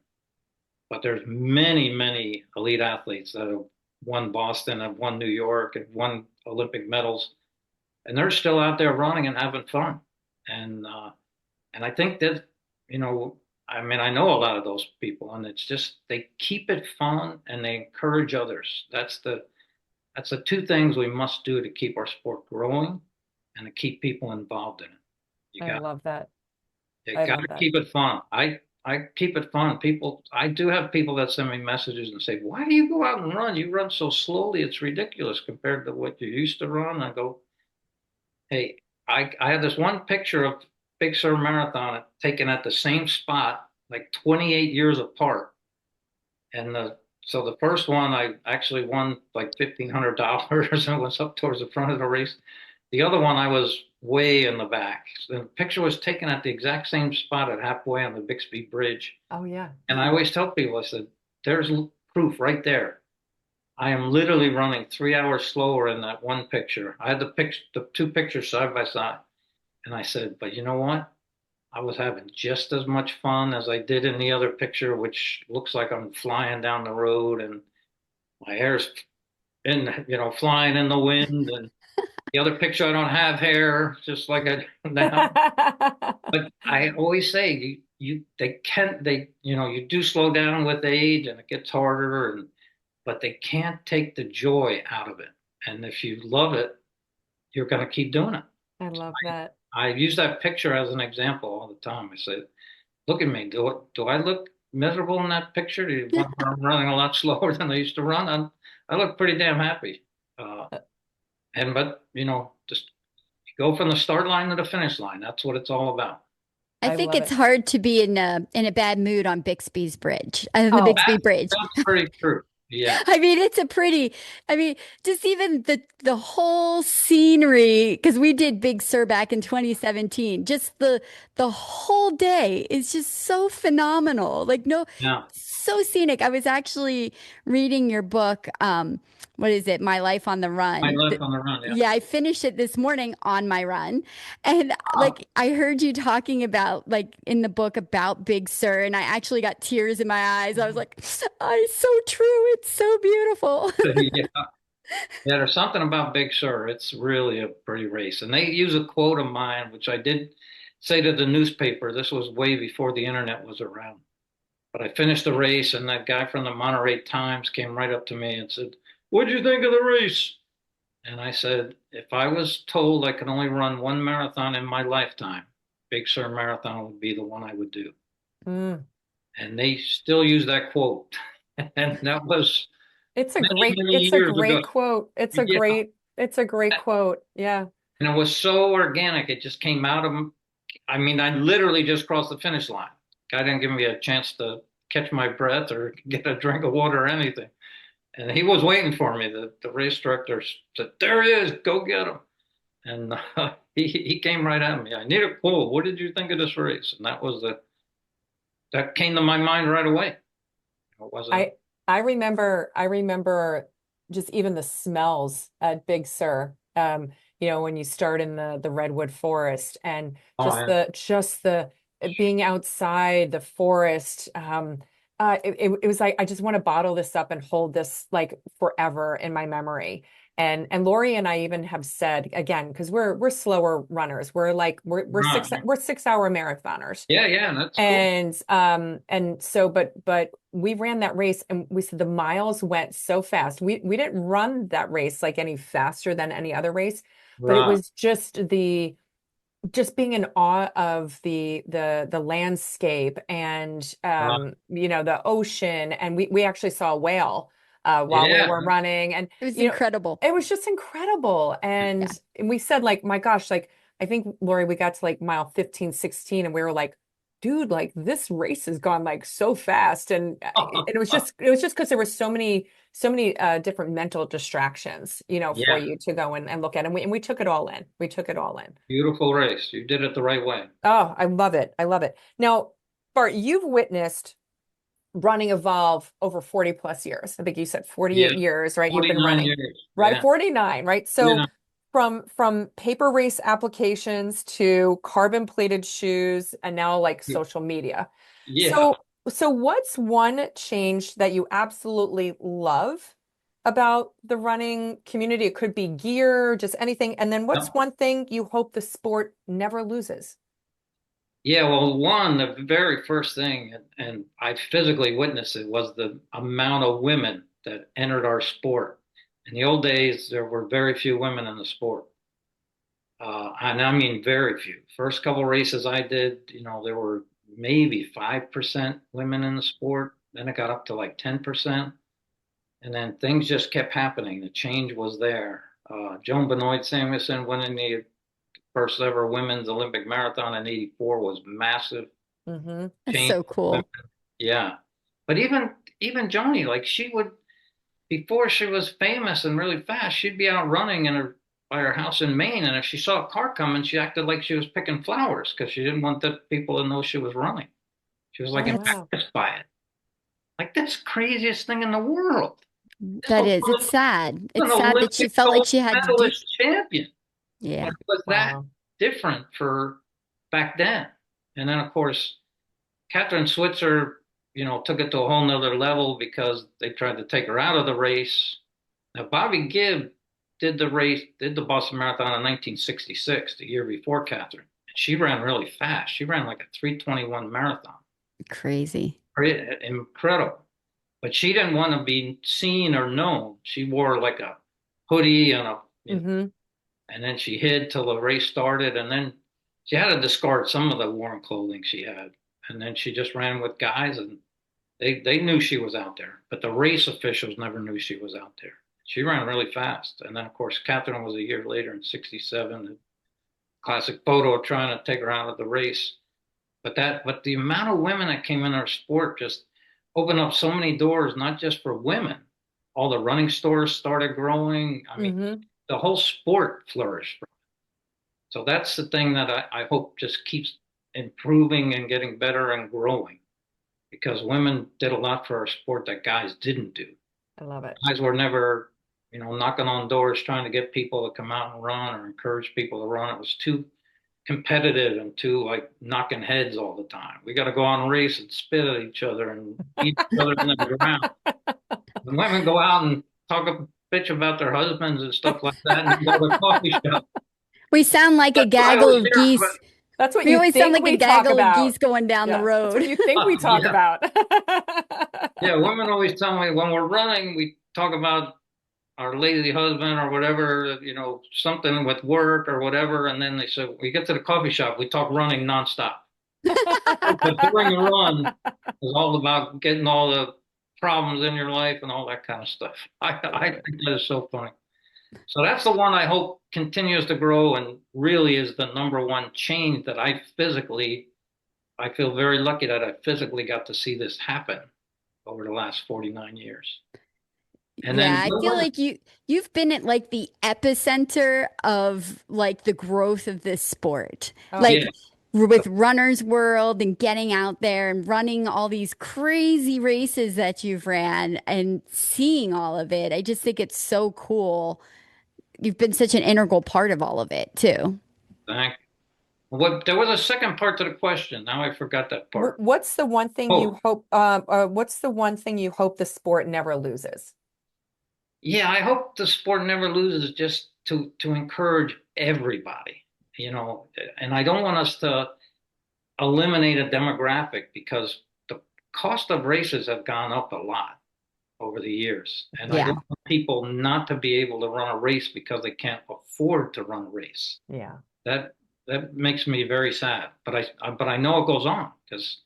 But there's many, many elite athletes that have won Boston, have won New York, have won Olympic medals, and they're still out there running and having fun. And and I think that, you know, I mean, I know a lot of those people, and it's just they keep it fun and they encourage others. That's the two things we must do to keep our sport growing and to keep people involved in it. You I got love that. you I got love to that. keep it fun. I keep it fun. I do have people that send me messages and say, "Why do you go out and run? You run so slowly. It's ridiculous compared to what you used to run." I go, "Hey, I have this one picture of Big Sur Marathon taken at the same spot, like 28 years apart. And so the first one I actually won like $1,500 and was up towards the front of the race. The other one I was way in the back. So the picture was taken at the exact same spot at halfway on the Bixby Bridge. Oh yeah. And I always tell people, I said, there's proof right there. I am literally running 3 hours slower in that one picture. I had the two pictures side by side. And I said, but you know what? I was having just as much fun as I did in the other picture, which looks like I'm flying down the road and my hair's flying in the wind. And the other picture, I don't have hair, just like I do now. But I always say you do slow down with age and it gets harder, but they can't take the joy out of it. And if you love it, you're going to keep doing it. I love that. I use that picture as an example all the time. I say, look at me. Do I look miserable in that picture? Do you want I'm running a lot slower than I used to run? I look pretty damn happy. Uh, but just go from the start line to the finish line. That's what it's all about. I I think love it's it. hard to be in a bad mood on Bixby's Bridge, the Oh, Bixby That, Bridge. that's pretty true. Yeah. I mean, it's a pretty, I mean, just even the whole scenery, because we did Big Sur back in 2017. Just the whole day is just so phenomenal. Like no, Yeah. so scenic. I was actually reading your book, what is it? My Life on the My Run. life on the run. Yeah. Yeah, I finished it this morning on my run. And Oh, like I heard you talking about like in the book about Big Sur, and I actually got tears in my eyes. I was like, oh, it's so true. It's so beautiful. yeah. Yeah, there's something about Big Sur. It's really a pretty race. And they use a quote of mine, which I did say to the newspaper. This was way before the internet was around. But I finished the race, and that guy from the Monterey Times came right up to me and said, "What'd you think of the race?" And I said, "If I was told I could only run one marathon in my lifetime, Big Sur Marathon would be the one I would do." mm. And they still use that quote. And that was many, many It's a years ago. great quote. Yeah. It's a great quote. Yeah. And it was so organic. It just came out of, I mean, I literally just crossed the finish line. Guy didn't give me a chance to catch my breath or get a drink of water or anything. And he was waiting for me. The race director said, "There he is, go get him." And he came right at me. "I need a quote. What did you think of this race?" And that came to my mind right away. It wasn't, I I remember just even the smells at Big Sur. When you start in the redwood forest and oh, yeah, just the being outside the forest. It was like I just want to bottle this up and hold this like forever in my memory. And Lori and I even have said again, because we're slower runners. right. We're 6 hour marathoners. Yeah, yeah, that's cool. And so but we ran that race and we said the miles went so fast. We didn't run that race like any faster than any other race, but it Right, was just being in awe of the landscape and right. the ocean. And we actually saw a whale while we Yeah. were running. And It was you know incredible. it was just incredible. Yeah. And we said like, my gosh, like I think Lori, we got to like mile 15, 16, and we were like, dude, like this race has gone like so fast. And it was just because there were so many different mental distractions, for Yeah, you to go and look at. And we took it all in. We took it all in. beautiful race. You did it the right way. Oh, I love it. I love it. Now, Bart, you've witnessed running evolve over 40 plus years. I think you said Yeah, 48 years, right? You've been 49 running, years. right? Yeah. 49, right? So 49. from paper race applications to carbon plated shoes and now like social media. Yeah. So what's one change that you absolutely love about the running community? It could be gear, just anything. And then what's Yep. one thing you hope the sport never loses? Yeah, well, the very first thing, and I physically witnessed it, was the amount of women that entered our sport. In the old days, there were very few women in the sport. And I mean very few. First couple races I did, there were maybe 5% women in the sport. Then it got up to like 10%. And then things just kept happening. The change was there. Joan Benoit Samuelson winning the first ever women's Olympic marathon in '84 was massive Hmm. That's change so for women. cool. Yeah. But even Joni, like she would before she was famous and really fast, she'd be out running by her house in Maine, and if she saw a car coming, she acted like she was picking flowers because she didn't want the people to know she was running. She was like Oh, That's embarrassed by it. Like that's the craziest thing in the world. This that was is. It's sad. an It's sad that she Olympic felt like gold she had to do. medalist champion. But Yeah. it was that wow. different for back then. And then, of course, Catherine Switzer, took it to a whole nother level because they tried to take her out of the race. Now, Bobby Gibb did the Boston Marathon in 1966, the year before Catherine. And she ran really fast. She ran like a 3:21 marathon. Crazy. Incredible. But she didn't want to be seen or known. She wore like a hoodie Hmm. and then she hid till the race started, and then she had to discard some of the warm clothing she had, and then she just ran with guys, and they knew she was out there, but the race officials never knew she was out there. She ran really fast, and then of course Catherine was a year later in '67, the classic photo of trying to take her out of the race. But the amount of women that came in our sport just opened up so many doors, not just for women. All the running stores started growing. I mean, Hmm. the whole sport flourished. So that's the thing that I hope just keeps improving and getting better and growing because women did a lot for our sport that guys didn't do. I love it. Guys were never, knocking on doors trying to get people to come out and run or encourage people to run. It was too competitive and too like knocking heads all the time. We got to go on a race and spit at each other and beat each other in the ground. The women go out and talk a bitch about their husbands and stuff like that and go to the coffee shop. We sound like a That's what I gaggle always of hear. geese. That's what We you always sound think like a we talk gaggle of geese about. going down the Yeah, that's what road. you think we talk Yeah. about. Yeah, women always tell me when we're running, we talk about our lazy husband or whatever, something with work or whatever. And then they say, we get to the coffee shop, we talk running nonstop. But during the run is all about getting all the problems in your life and all that kind of stuff. I I love it. think that is so funny. So that's the one I hope continues to grow and really is the number one change that I feel very lucky that I physically got to see this happen over the last 49 years. And Yeah, then, I feel like you've been at like the epicenter of like the growth of this sport. Oh, yeah, Like with Runner's World and getting out there and running all these crazy races that you've ran and seeing all of it. I just think it's so cool. You've been such an integral part of all of it too. thank. What there was a second part to the question. Now I forgot that part. what's the one thing Oh, you hope, what's the one thing you hope the sport never loses? yeah, I hope the sport never loses just to encourage everybody, and I don't want us to eliminate a demographic because the cost of races have gone up a lot over the years. And I Yeah. don't want people not to be able to run a race because they can't afford to run a race. Yeah. That that makes me very sad. But I know it goes on because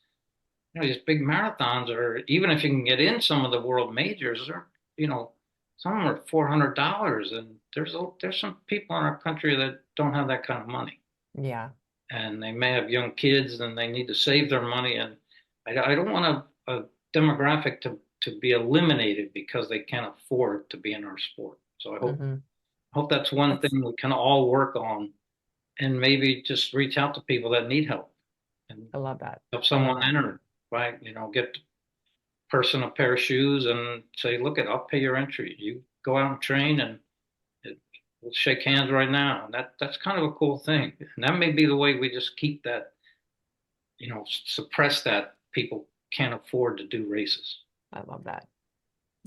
these big marathons are even if you can get in some of the world majors, are some of them are $400, and there's some people in our country that don't have that kind of money, Yeah. and they may have young kids and they need to save their money, and I don't want a demographic to be eliminated because they can't afford to be in our sport. So I Hmm. hope that's one That's, thing we can all work on and maybe just reach out to people that need help and I love that. help I love someone that. enter, right? Get the person a pair of shoes and say, look, I'll pay your entry. You go out and train and we'll shake hands right now. And that's kind of a cool thing. And that may be the way we just keep that, suppress that people can't afford to do races. I love that.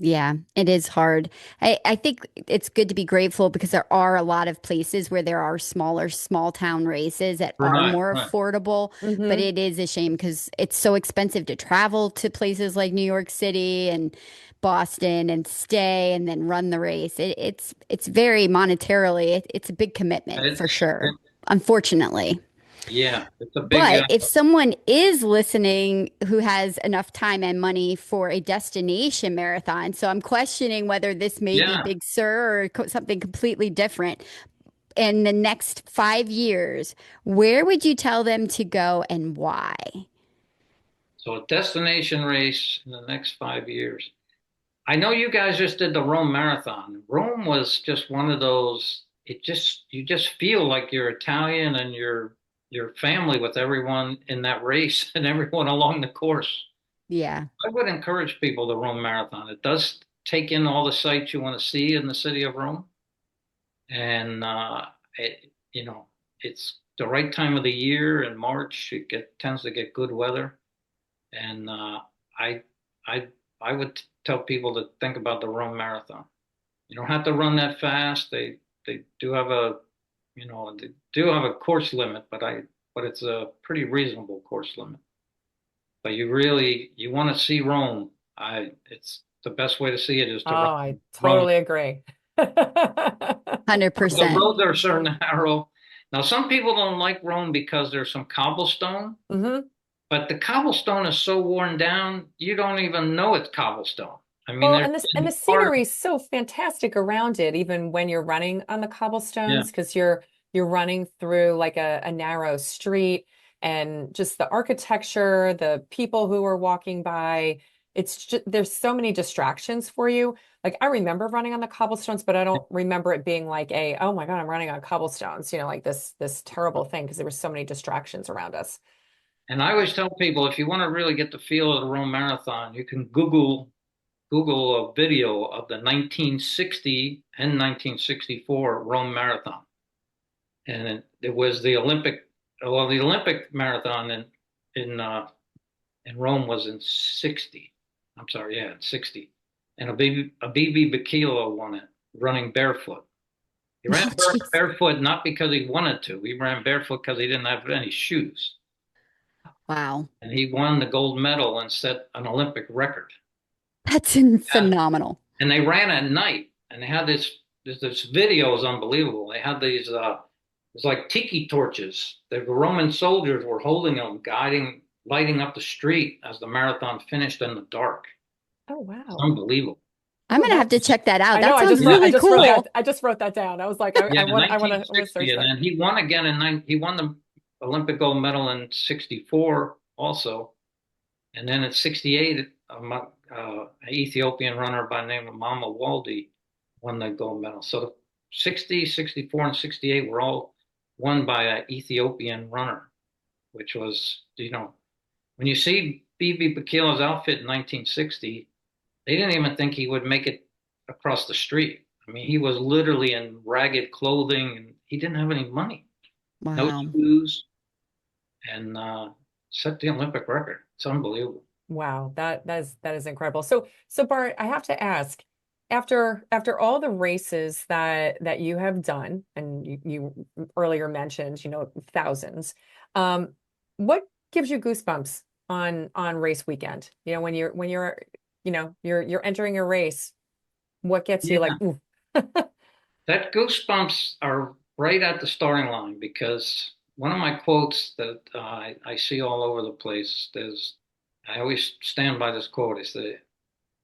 Yeah, it is hard. I think it's good to be grateful because there are a lot of places where there are smaller, small town races that are Right, more right. affordable, but Hmm. it is a shame because it's so expensive to travel to places like New York City and Boston and stay and then run the race. It's very monetarily, it's a big commitment for It's sure, it, unfortunately. yeah, it's a big But if someone is listening who has enough time and money for a destination marathon, so I'm questioning whether this may be yeah. Big Sur or something completely different. In the next 5 years, where would you tell them to go and why? So a destination race in the next 5 years. I know you guys just did the Rome Marathon. Rome was just one of those, you just feel like you're Italian and you're family with everyone in that race and everyone along the course. Yeah. I would encourage people to Rome Marathon. It does take in all the sights you want to see in the city of Rome. And it's the right time of the year in March. It tends to get good weather, and I I I would tell people to think about the Rome Marathon. You don't have to run that fast. They do have they do have a course limit, but it's a pretty reasonable course limit. But you want to see Rome. I it's the best way to see it is Oh, to I run Rome. totally agree. The 100%. roads are so narrow. Now, some people don't like Rome because there's some cobblestone, Hmm. but the cobblestone is so worn down, you don't even know it's cobblestone. I mean, Well, there's and the been part scenery is so fantastic around it, even when you're running on the yeah. cobblestones, because you're running through like a narrow street and just the architecture, the people who are walking by. It's just there's so many distractions for you. Like I remember running on the cobblestones, but I don't remember it being like a, oh my God, I'm running on cobblestones, like this terrible thing because there were so many distractions around us. And I always tell people if you want to really get the feel of the Rome Marathon, you can Google a video of the 1960 and 1964 Rome Marathon. And it was the Olympic marathon in Rome was in 60. I'm sorry, yeah, in 60. And a BB Bakilo won it running barefoot. He ran Oh, jeez. barefoot not because he wanted to. He ran barefoot because he didn't have any shoes. Wow. And he won the gold medal and set an Olympic record. That's Yeah. phenomenal. And they ran at night, and they had this video is unbelievable. They had these it's like tiki torches. The Roman soldiers were holding them, lighting up the street as the marathon finished in the dark. Oh, It's wow. unbelievable. I'm Oh, gonna have to check that out. I know. That sounds really cool. I just wrote that down. I was like, I, Yeah, I want, I want to search 1960, and that. then he won again he won the Olympic gold medal in '64 also, and then in '68, an Ethiopian runner by the name of Mama Waldy won the gold medal. So the '60, '64, and '68 were all won by an Ethiopian runner, which was, when you see BB Bakila's outfit in 1960, they didn't even think he would make it across the street. I mean, he was literally in ragged clothing and he didn't have any money, no Wow. shoes, and set the Olympic record. It's unbelievable. Wow, that is incredible. So Bart, I have to ask, after all the races that you have done, and you earlier mentioned, thousands, what gives you goosebumps on race weekend? When you're entering a race, what gets you like, Yeah, ooh. that goosebumps are right at the starting line because one of my quotes that I see all over the place is I always stand by this quote. It's that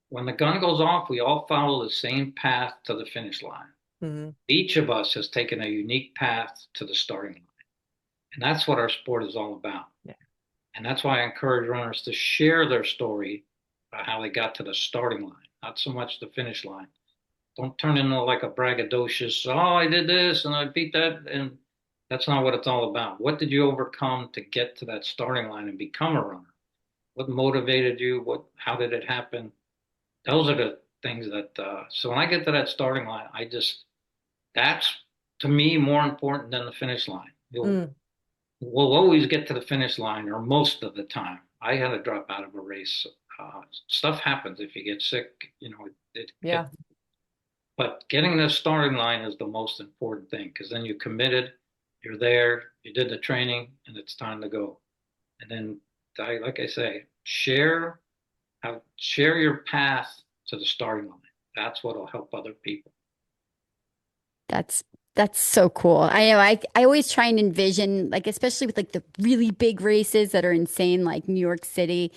when the gun goes off, we all follow the same path to the finish line. Mhm. Each of us has taken a unique path to the starting line. And that's what our sport is all about. Yeah. And that's why I encourage runners to share their story about how they got to the starting line, not so much the finish line. Don't turn into like a braggadocious, oh, I did this and I beat that. And that's not what it's all about. What did you overcome to get to that starting line and become a runner? What motivated you? How did it happen? Those are the things that, so when I get to that starting line, that's to me more important than the finish line. Mm, We'll always get to the finish line, or most of the time. I had to drop out of a race. Stuff happens if you get sick, yeah. but getting the starting line is the most important thing because then you committed, you're there, you did the training, and it's time to go. And then, like I say, share your path to the starting line. That's what'll help other people. That's that's so cool. I know I always try and envision like especially with like the really big races that are insane like New York City.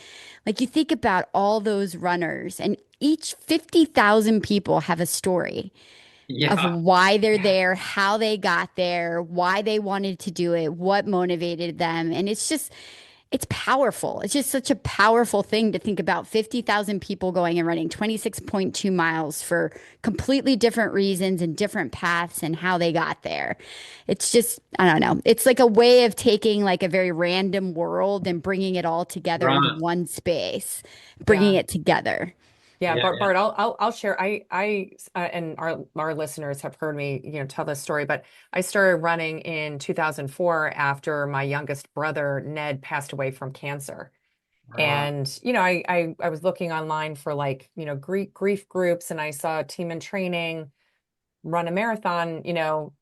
Like you think about all those runners and each 50,000 people have a story of Yeah, why they're there, how they got there, why they wanted to do it, what motivated them. And it's powerful. It's just such a powerful thing to think about 50,000 people going and running 26.2 miles for completely different reasons and different paths and how they got there. It's just, I don't know. It's like a way of taking like a very random world and bringing it all together into right. one space, bringing Yeah. it together. Yeah, Yeah, Bart, yeah. Bart, I'll share. And our listeners have heard me, tell this story, but I started running in 2004 after my youngest brother, Ned, passed away from cancer. Right. And, I was looking online for like, grief groups, and I saw Team in Training run a marathon,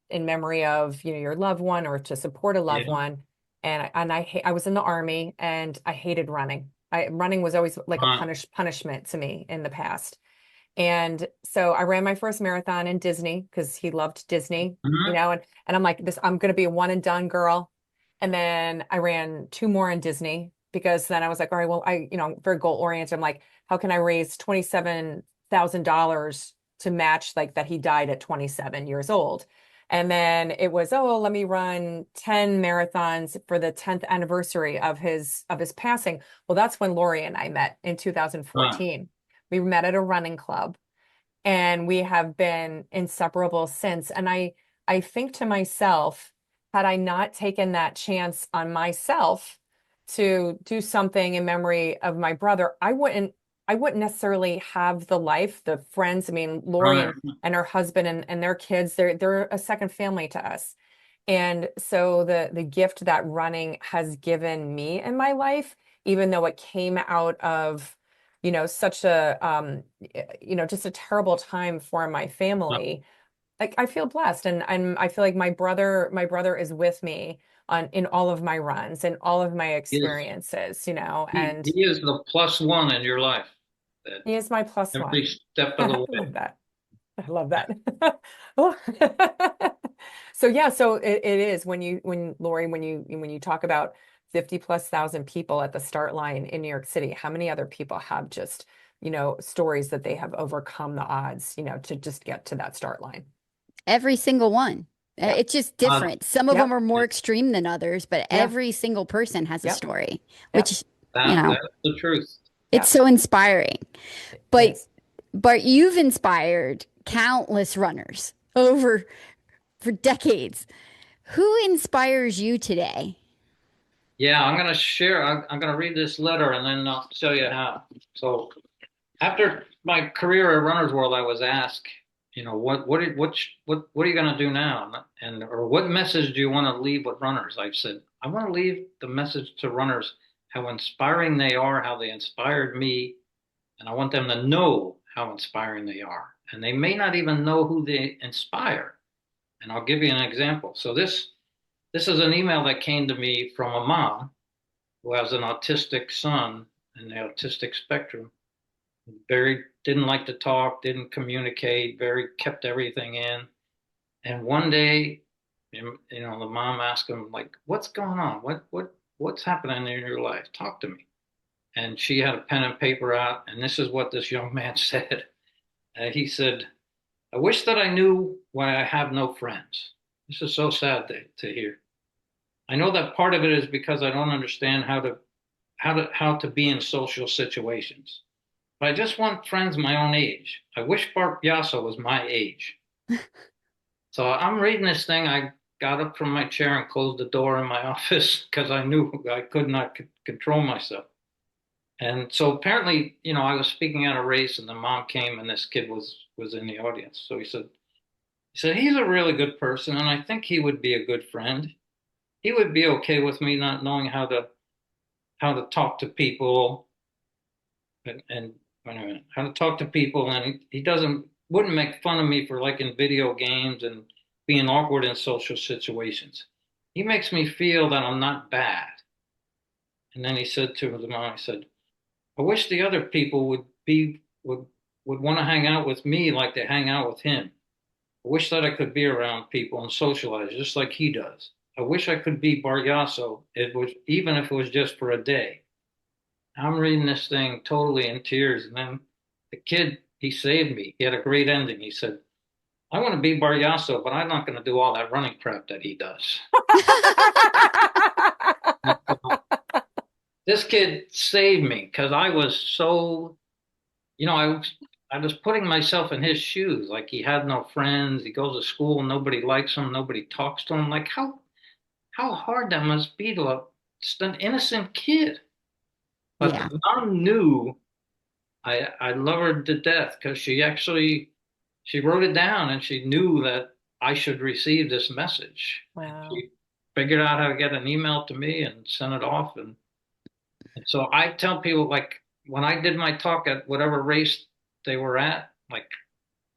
in memory of, your loved one or to support a loved Yeah. one. I was in the army and I hated running. Running was always like a Right. punishment to me in the past. And so I ran my first marathon in Disney because he loved Disney, Mhm. and I'm like, I'm going to be a one and done girl. And then I ran two more in Disney because then I was like, all right, well, I'm very goal oriented. I'm like, how can I raise $27,000 to match like that he died at 27 years old? And then it was, oh, let me run 10 marathons for the 10th anniversary of his passing. Well, that's when Lori and I met in Right. 2014. We met at a running club and we have been inseparable since. And I think to myself, had I not taken that chance on myself to do something in memory of my brother, I wouldn't necessarily have the life, the friends. I mean, Lori Right. and her husband and their kids, they're a second family to us. And so the gift that running has given me in my life, even though it came out of, such a just a terrible time for my family, like I feel blessed, and I feel like my brother is with me on in all of my runs and all of my He is, experiences, he and is the plus one in your life that he is my plus every one. step of the I way. love that. I love that. Oh. So yeah, so it is when Lori, when you talk about 50 plus thousand people at the start line in New York City, how many other people have just, stories that they have overcome the odds, to just get to that start line? Every single one. Yep. It's just Uh, different. Some of them Yep. are more extreme than others, but Yeah. every single person has a Yep. story, Yep. which, you that know, that's the truth. it's Yep. so inspiring. It But is. but you've inspired countless runners over for decades. Who inspires you today? Yeah, I'm gonna share. I'm gonna read this letter and then I'll show you how. So after my career at Runner's World, I was asked, what are you gonna do now? And or what message do you want to leave with runners? I've said I want to leave the message to runners how inspiring they are, how they inspired me, and I want them to know how inspiring they are. And they may not even know who they inspire. And I'll give you an example. So this is an email that came to me from a mom who has an autistic son in the autistic spectrum. Very didn't like to talk, didn't communicate, very kept everything in. And one day, the mom asked him like, "What's going on? What's happening in your life? Talk to me." And she had a pen and paper out, and this is what this young man said. He said, "I wish that I knew why I have no friends." This is so sad to hear. I know that part of it is because I don't understand how to be in social situations. But I just want friends my own age. I wish Bart Yasso was my age. So I'm reading this thing. I got up from my chair and closed the door in my office because I knew I could not control myself. And so apparently, I was speaking at a race, and the mom came, and this kid was in the audience. So he said he's a really good person, and I think he would be a good friend. He would be okay with me not knowing how to talk to people and wait a minute, how to talk to people, and he doesn't wouldn't make fun of me for liking video games and being awkward in social situations. He makes me feel that I'm not bad. And then he said to the mom, he said, I wish the other people would want to hang out with me like they hang out with him. I wish that I could be around people and socialize just like he does. I wish I could be Bart Yasso. It was even if it was just for a day. I'm reading this thing totally in tears. And then the kid, he saved me. He had a great ending. He said, I want to be Bart Yasso, but I'm not going to do all that running crap that he does. This kid saved me because I was so, I was putting myself in his shoes. Like he had no friends. He goes to school, nobody likes him, nobody talks to him. Like how hard that must be to just an innocent kid. But Yeah. the mom knew I love her to death because she wrote it down and she knew that I should receive this message. And Wow. she figured out how to get an email to me and send it off. And so I tell people, like, when I did my talk at whatever race they were at, like,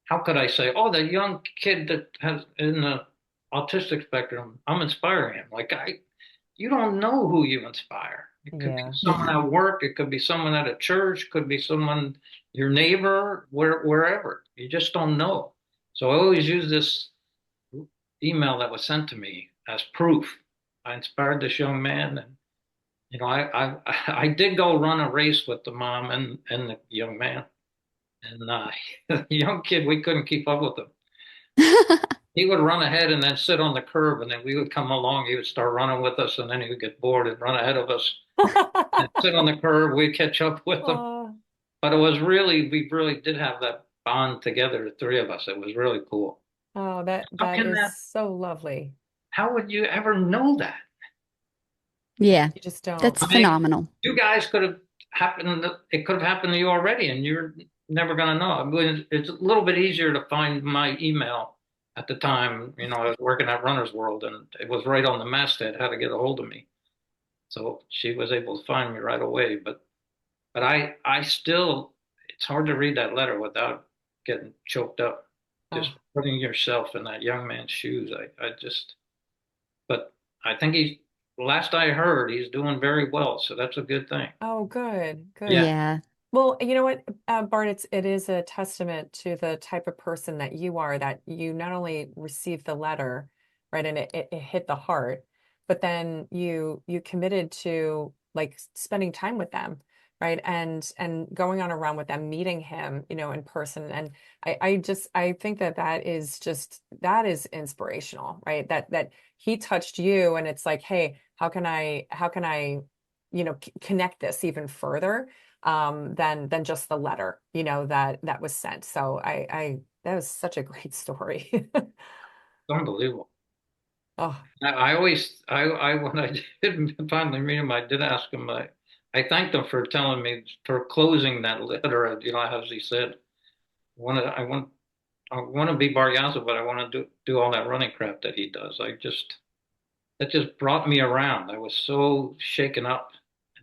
how could I say, oh, the young kid that has in the autistic spectrum, I'm inspiring him. Like, you don't know who you inspire. It could be Yeah. someone Yeah. at work, it could be someone at a church, could be someone, your neighbor, wherever. You just don't know. So I always use this email that was sent to me as proof. I inspired this young man, and I did go run a race with the mom and the young man, and the young kid, we couldn't keep up with him. He would run ahead and then sit on the curb, and then we would come along. He would start running with us, and then he would get bored and run ahead of us and sit on the curb. We'd catch up with him. Oh, But we really did have that bond together, the three of us. It was really cool. oh, that How that can is that, so lovely. how would you ever know that? Yeah. You just don't. That's I mean, phenomenal. you guys could have happened, it could have happened to you already, and you're never going to know. I mean, it's a little bit easier to find my email at the time. I was working at Runner's World, and it was right on the masthead how to get a hold of me. So she was able to find me right away. But I still, it's hard to read that letter without getting choked up. Just Oh, putting yourself in that young man's shoes. But I think last I heard, he's doing very well. So that's a good thing. oh, good, Yeah. good. Yeah. Well, you know what, Bart, it is a testament to the type of person that you are, that you not only received the letter, right, and it hit the heart, but then you committed to like spending time with them, right, and going on a run with them, meeting him, in person, and I think that is inspirational, right? That he touched you, and it's like, hey, how can I, connect this even further than just the letter, that was sent. So I that was such a great story. Unbelievable. Oh, I always, when I did finally meet him, I did ask him, I thanked him for telling me, for closing that letter, as he said, I want, I want to be Bart Yasso, but I want to do all that running crap that he does. That just brought me around. I was so shaken up.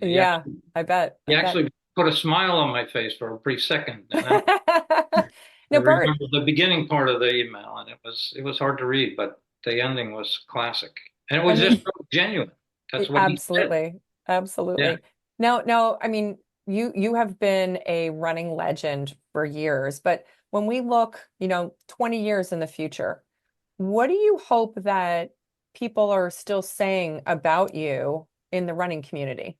And yeah, I bet. he I bet. actually put a smile on my face for a brief second. And then I No, Bart, remember the beginning part of the email, and it was hard to read, but the ending was classic. And it was and just so genuine. That's what he said. absolutely, Yeah. absolutely. No, I mean, you have been a running legend for years, but when we look, 20 years in the future, what do you hope that people are still saying about you in the running community?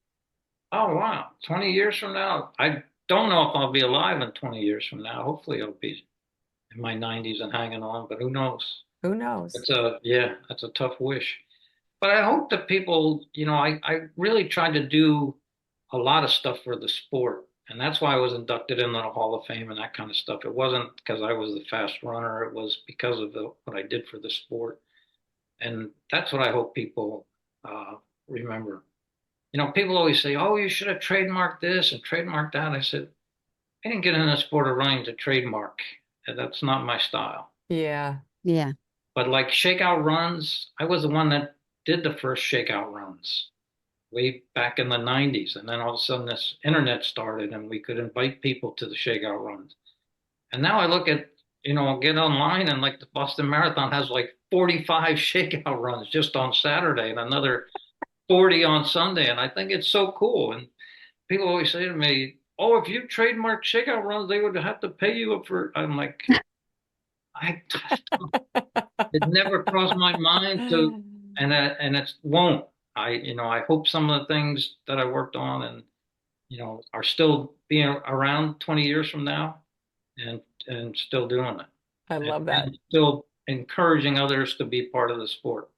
Oh, wow. 20 years from now, I don't know if I'll be alive in 20 years from now. Hopefully, I'll be in my 90s and hanging on, but who knows? Who knows? Yeah, that's a tough wish. But I hope that people, I really tried to do a lot of stuff for the sport. And that's why I was inducted into the Hall of Fame and that kind of stuff. It wasn't because I was the fast runner, it was because of what I did for the sport. And that's what I hope people remember. People always say, oh, you should have trademarked this and trademarked that. I said, I didn't get in the sport of running to trademark. That's not my style. Yeah. Yeah. But like shakeout runs, I was the one that did the first shakeout runs way back in the 90s. And then all of a sudden this internet started and we could invite people to the shakeout runs. And now I look at, get online and like the Boston Marathon has like 45 shakeout runs just on Saturday and another 40 on Sunday. And I think it's so cool. And people always say to me, oh, if you trademark shakeout runs, they would have to pay you for. I'm like, I it never crossed my mind to, and it won't. I hope some of the things that I worked on and are still being around 20 years from now, and still doing it, I and, love that. and still encouraging others to be part of the sport,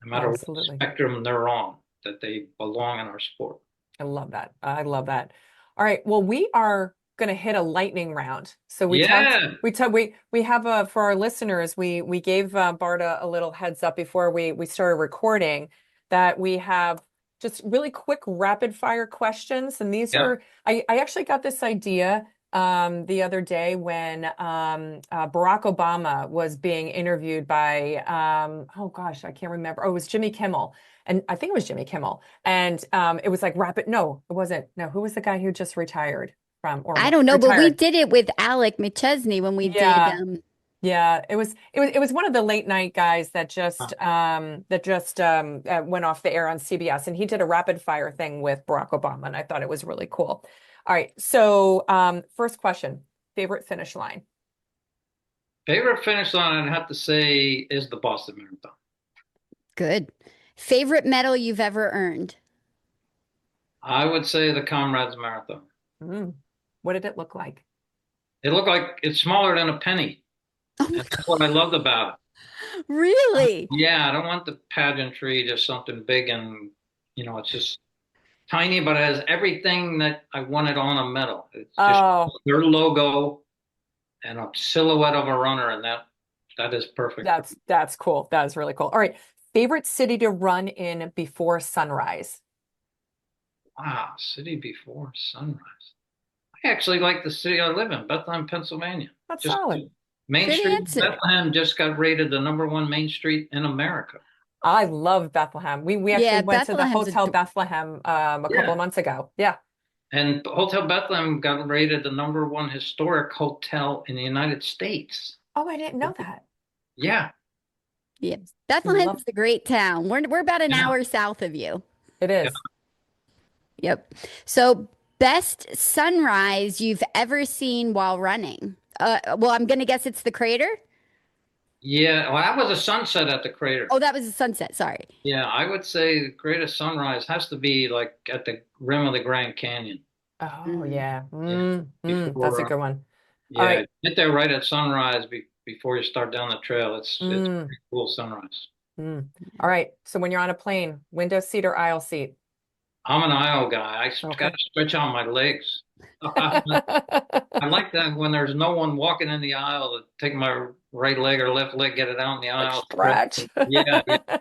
no matter what Absolutely. spectrum they're on, that they belong in our sport. I love that. I love that. All right. Well, we are going to hit a lightning round. So Yeah, we have for our listeners, we gave Bart a little heads up before we started recording that we have just really quick rapid fire questions. And these yeah. are, I actually got this idea the other day when Barack Obama was being interviewed by oh gosh, I can't remember. Oh, it was Jimmy Kimmel. And I think it was Jimmy Kimmel. And it was like rapid. No, it wasn't. No, who was the guy who just retired from or I don't know, but we retired? did it with Alec McChesney when we did Yeah. Yeah, it was one of the late night guys that just went off the air on CBS, and he did a rapid fire thing with Barack Obama, and I thought it was really cool. All right, so first question, favorite finish line. Favorite finish line, I'd have to say, is the Boston Marathon. good. Favorite medal you've ever earned? I would say the Comrades Marathon. Mm. What did it look like? It looked like it's smaller than a penny, Oh my and that's what I loved about it. God, really? Yeah, I don't want the pageantry, just something big and, it's just tiny, but it has everything that I wanted on a medal. It's just Oh, their logo and a silhouette of a runner, and that is perfect for me. that's cool. That is really cool. All right, favorite city to run in before sunrise. Wow, city before sunrise. I actually like the city I live in, Bethlehem, Pennsylvania. That's Just solid. Main Good Street, answer. Bethlehem just got rated the number one main street in America. I love Bethlehem. We actually Yeah, went to the Bethlehem's Hotel Bethlehem a couple Yeah. of months ago. Yeah. And Hotel Bethlehem got rated the number one historic hotel in the United States. Oh, I didn't know that. Yeah. yeah. Love Bethlehem's a great town. We're about an Yeah. hour south of you. it Yeah. is. Yep. So, best sunrise you've ever seen while running? Well, I'm gonna guess it's the crater. Yeah. Well, that was a sunset at the crater. Oh, that was a sunset. Sorry. Yeah. I would say the greatest sunrise has to be like at the rim of the Grand Canyon. Oh, Mm. yeah. Yeah. That's a Before, good one. All yeah, right. get there right at sunrise before you start down the trail. It's a Mm, pretty cool sunrise. mm. All right. So when you're on a plane, window seat or aisle seat? I'm an aisle guy. I got Okay. to stretch out my legs. I like that when there's no one walking in the aisle to take my right leg or left leg, get it out in the Like aisle. stretch. Yeah, yeah,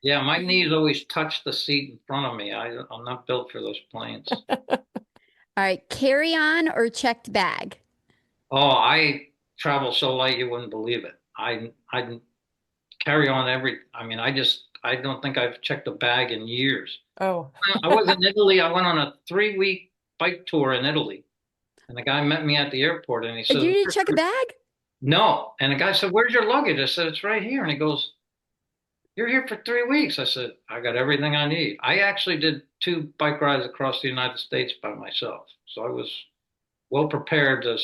yeah. My knees always touch the seat in front of me. I'm not built for those planes. All right. Carry on or checked bag? Oh, I travel so light you wouldn't believe it. I carry on I mean, I don't think I've checked a bag in years. Oh. I was in Italy. I went on a 3 week bike tour in Italy, and the guy met me at the airport, and he And says, you didn't check a bag? "No." And the guy said, "Where's your luggage?" I said, "It's right here." And he goes, "You're here for 3 weeks." I said, "I got everything I need." I actually did 2 bike rides across the United States by myself, so I was well prepared to,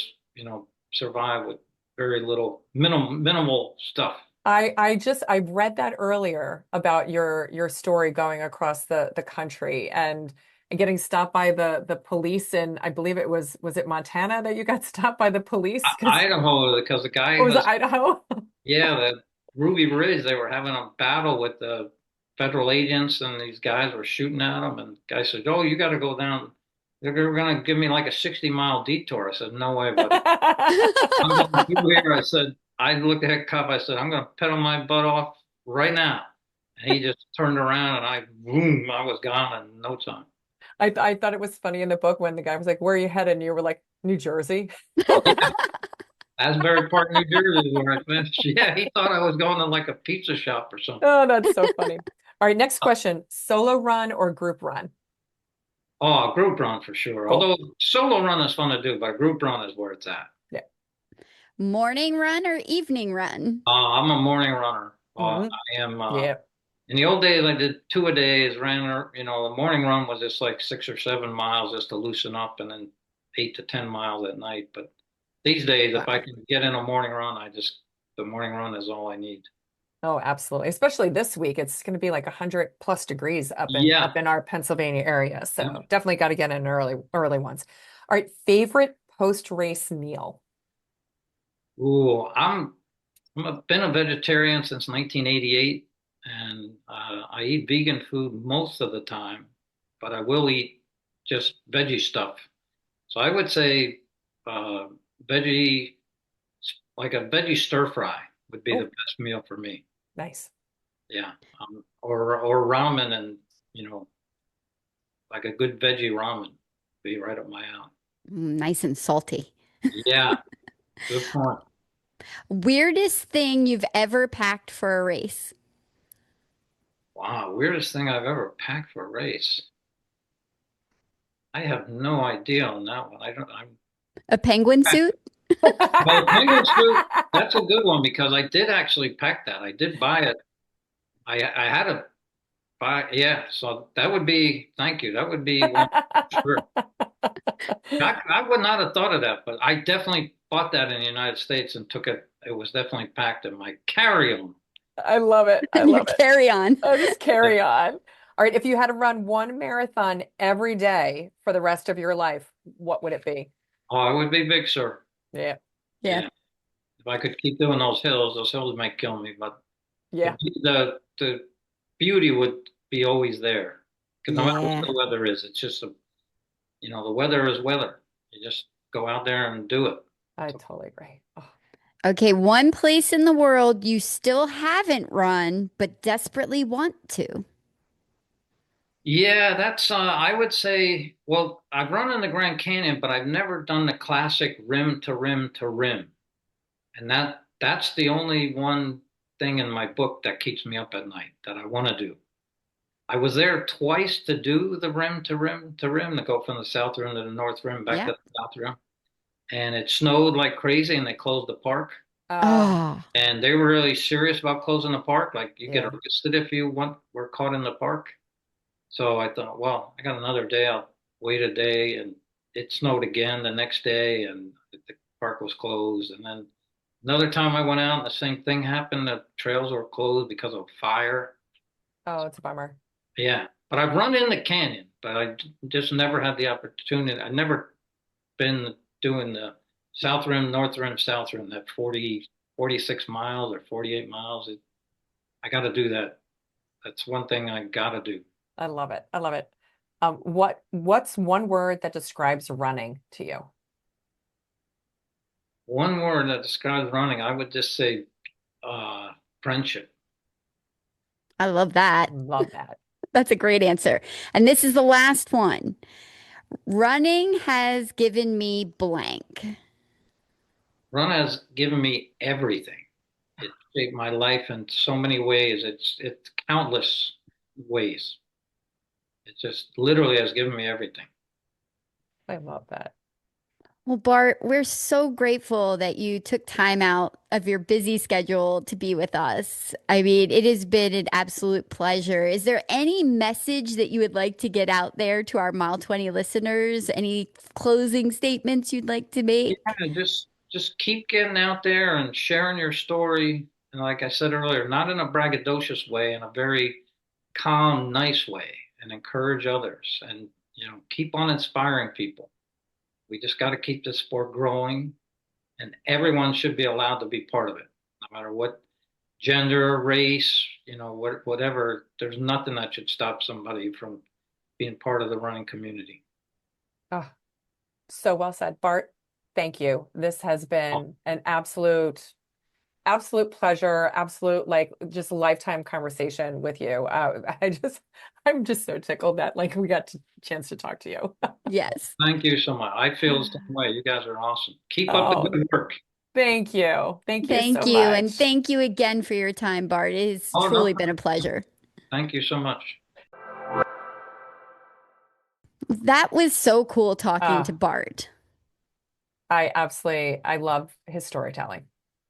survive with very little, minimal stuff. I read that earlier about your story going across the country and getting stopped by the police, and I believe was it Montana that you got stopped by the police? Idaho, because the guy Or was it was, Idaho? yeah, the Ruby Ridge, they were having a battle with the federal agents, and these guys were shooting at them. And the guy said, "Oh, you got to go down. They're going to give me like a 60-mile detour." I said, "No way, buddy. I'm going through here." I said, I looked at that cop. I said, "I'm going to pedal my butt off right now." And he just turned around, and boom, I was gone in no time. I thought it was funny in the book when the guy was like, "Where are you headed?" And you were like, "New Jersey." Yeah, Asbury Park, New Jersey, is where I finished. Yeah, he thought I was going to like a pizza shop or something. Oh, that's so funny. All right, next question. Solo run or group run? Oh, group run for sure. Cool. Although solo run is fun to do, but group run is where it's at. Yeah. Morning run or evening run? I'm a morning runner. Hmm. I am. Yeah. In the old days, I did 2 a days. Ran, the morning run was just like 6 or 7 miles just to loosen up, and then 8 to 10 miles at night. But these days, if I Wow. can get in a morning run, the morning run is all I need. Oh, absolutely. Especially this week. It's going to be like 100 plus degrees up in Yeah. up in our Pennsylvania area. Yeah. So definitely got to get in early ones. All right, favorite post-race meal. Ooh, been a vegetarian since 1988, and I eat vegan food most of the time, but I will eat just veggie stuff. So I would say uh, veggie, like a veggie stir fry would be the Oh, best meal for me. nice. Yeah, or ramen, and like a good veggie ramen would be right up my alley. Nice and salty. Yeah, good point. Weirdest thing you've ever packed for a race? Wow, weirdest thing I've ever packed for a race. I have no idea on that one. I don't. I'm A penguin suit? well, the penguin suit. That's a good one because I did actually pack that. I did buy it. I had to buy. Yeah, so that would be. Thank you. That would be one. Sure. I would not have thought of that, but I definitely bought that in the United States and took it. It was definitely packed in my carry-on. I love it. I And your love it. carry-on. Oh, just Yeah. carry on. All right, if you had to run one marathon every day for the rest of your life, what would it be? Oh, I would be Big Sur. Yeah. Yeah. Yeah. If I could keep doing those hills might kill me, but Yeah. the beauty would be always there. Because no matter what Yeah. the weather is, it's just the weather is weather. You just go out there and do it. I totally agree. Oh, Okay, one place in the world you still haven't run, but desperately want to. Yeah, that's I would say, well, I've run in the Grand Canyon, but I've never done the classic rim to rim to rim. And that's the only one thing in my book that keeps me up at night that I want to do. I was there twice to do the rim to rim to rim, to go from the south rim to the north rim back Yeah. to the south rim. And it snowed like crazy and they closed the park. Oh, And they were really serious about closing the park. Like you get yeah. arrested if you were caught in the park. So I thought, well, I got another day. I'll wait a day. And it snowed again the next day and the park was closed. And then another time I went out and the same thing happened. The trails were closed because of fire. Oh, it's a bummer. Yeah. But I've run in the canyon, but just never had the opportunity. I've never been doing the South Rim, North Rim, South Rim, that 46 miles or 48 miles. I got to do that. That's one thing I got to do. I love it. I love it. What's one word that describes running to you? One word that describes running, I would just say friendship. I love that. Love that. That's a great answer. And this is the last one. Running has given me blank. Run has given me everything. It shaped my life in so many ways. It's countless ways. It just literally has given me everything. I love that. Well, Bart, we're so grateful that you took time out of your busy schedule to be with us. I mean, it has been an absolute pleasure. Is there any message that you would like to get out there to our Mile 20 listeners? Any closing statements you'd like to make? Yeah, just keep getting out there and sharing your story. And like I said earlier, not in a braggadocious way, in a very calm, nice way, and encourage others. And keep on inspiring people. We just got to keep this sport growing, and everyone should be allowed to be part of it, no matter what gender, race, whatever. There's nothing that should stop somebody from being part of the running community. Oh, so well said, Bart. Thank you. This has been an absolute pleasure, absolute like just lifetime conversation with you. I'm just so tickled that like we got a chance to talk to you. Yes. Thank you so much. I feel the same way. You guys are awesome. Keep up the Oh, good work. thank you. Thank you so Thank you. And much. thank you again for your time, Bart. It has Oh, no, truly been a pleasure. thank you so much. That was so cool talking to Uh, Bart. I love his storytelling.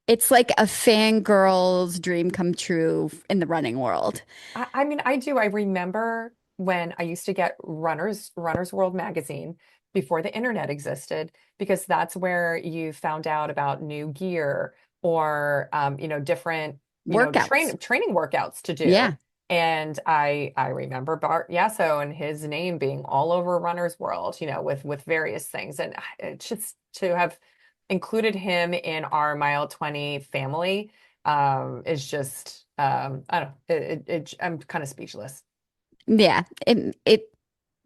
It's like a fangirl's dream come true in the running world. I mean, I do. I remember when I used to get Runner's World magazine before the internet existed, because that's where you found out about new gear or different, Workouts. training workouts to do. Yeah. And I remember Bart Yasso and his name being all over Runner's World, with various things. And it's just to have included him in our Mile 20 family is just I don't know. I'm kind of speechless. Yeah. It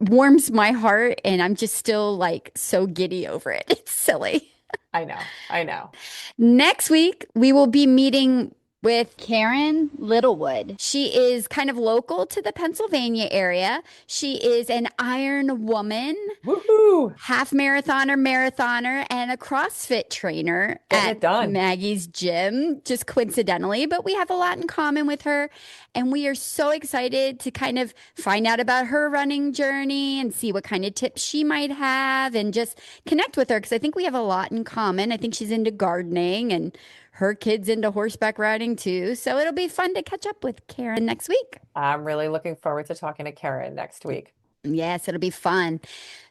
warms my heart and I'm just still like so giddy over it. It's silly. I know. I know. Next week, we will be meeting with Karen Littlewood. She is kind of local to the Pennsylvania area. She is an Iron Woman, Woohoo! half marathoner, and a CrossFit trainer Getting at it done. Maggie's gym, just coincidentally, but we have a lot in common with her. And we are so excited to kind of find out about her running journey and see what kind of tips she might have and just connect with her because I think we have a lot in common. I think she's into gardening and her kid's into horseback riding too. So it'll be fun to catch up with Karen next week. I'm really looking forward to talking to Karen next week. Yes, it'll be fun.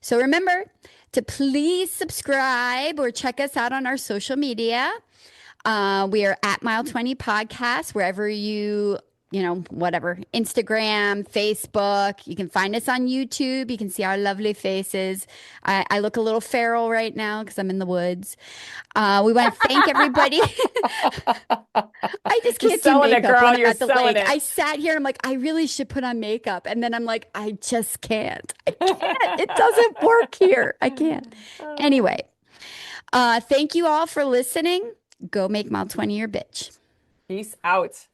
So remember to please subscribe or check us out on our social media. We are at Mile 20 Podcast, wherever whatever, Instagram, Facebook. You can find us on YouTube. You can see our lovely faces. I look a little feral right now because I'm in the woods. We want to thank everybody. I just You're can't do selling it, makeup girl. when I'm You're at the selling lake. it. I sat here and I'm like, I really should put on makeup. And then I'm like, I just can't. I can't. It doesn't work here. I can't. Anyway, thank you all for listening. Go make Mile 20 your bitch. Peace out.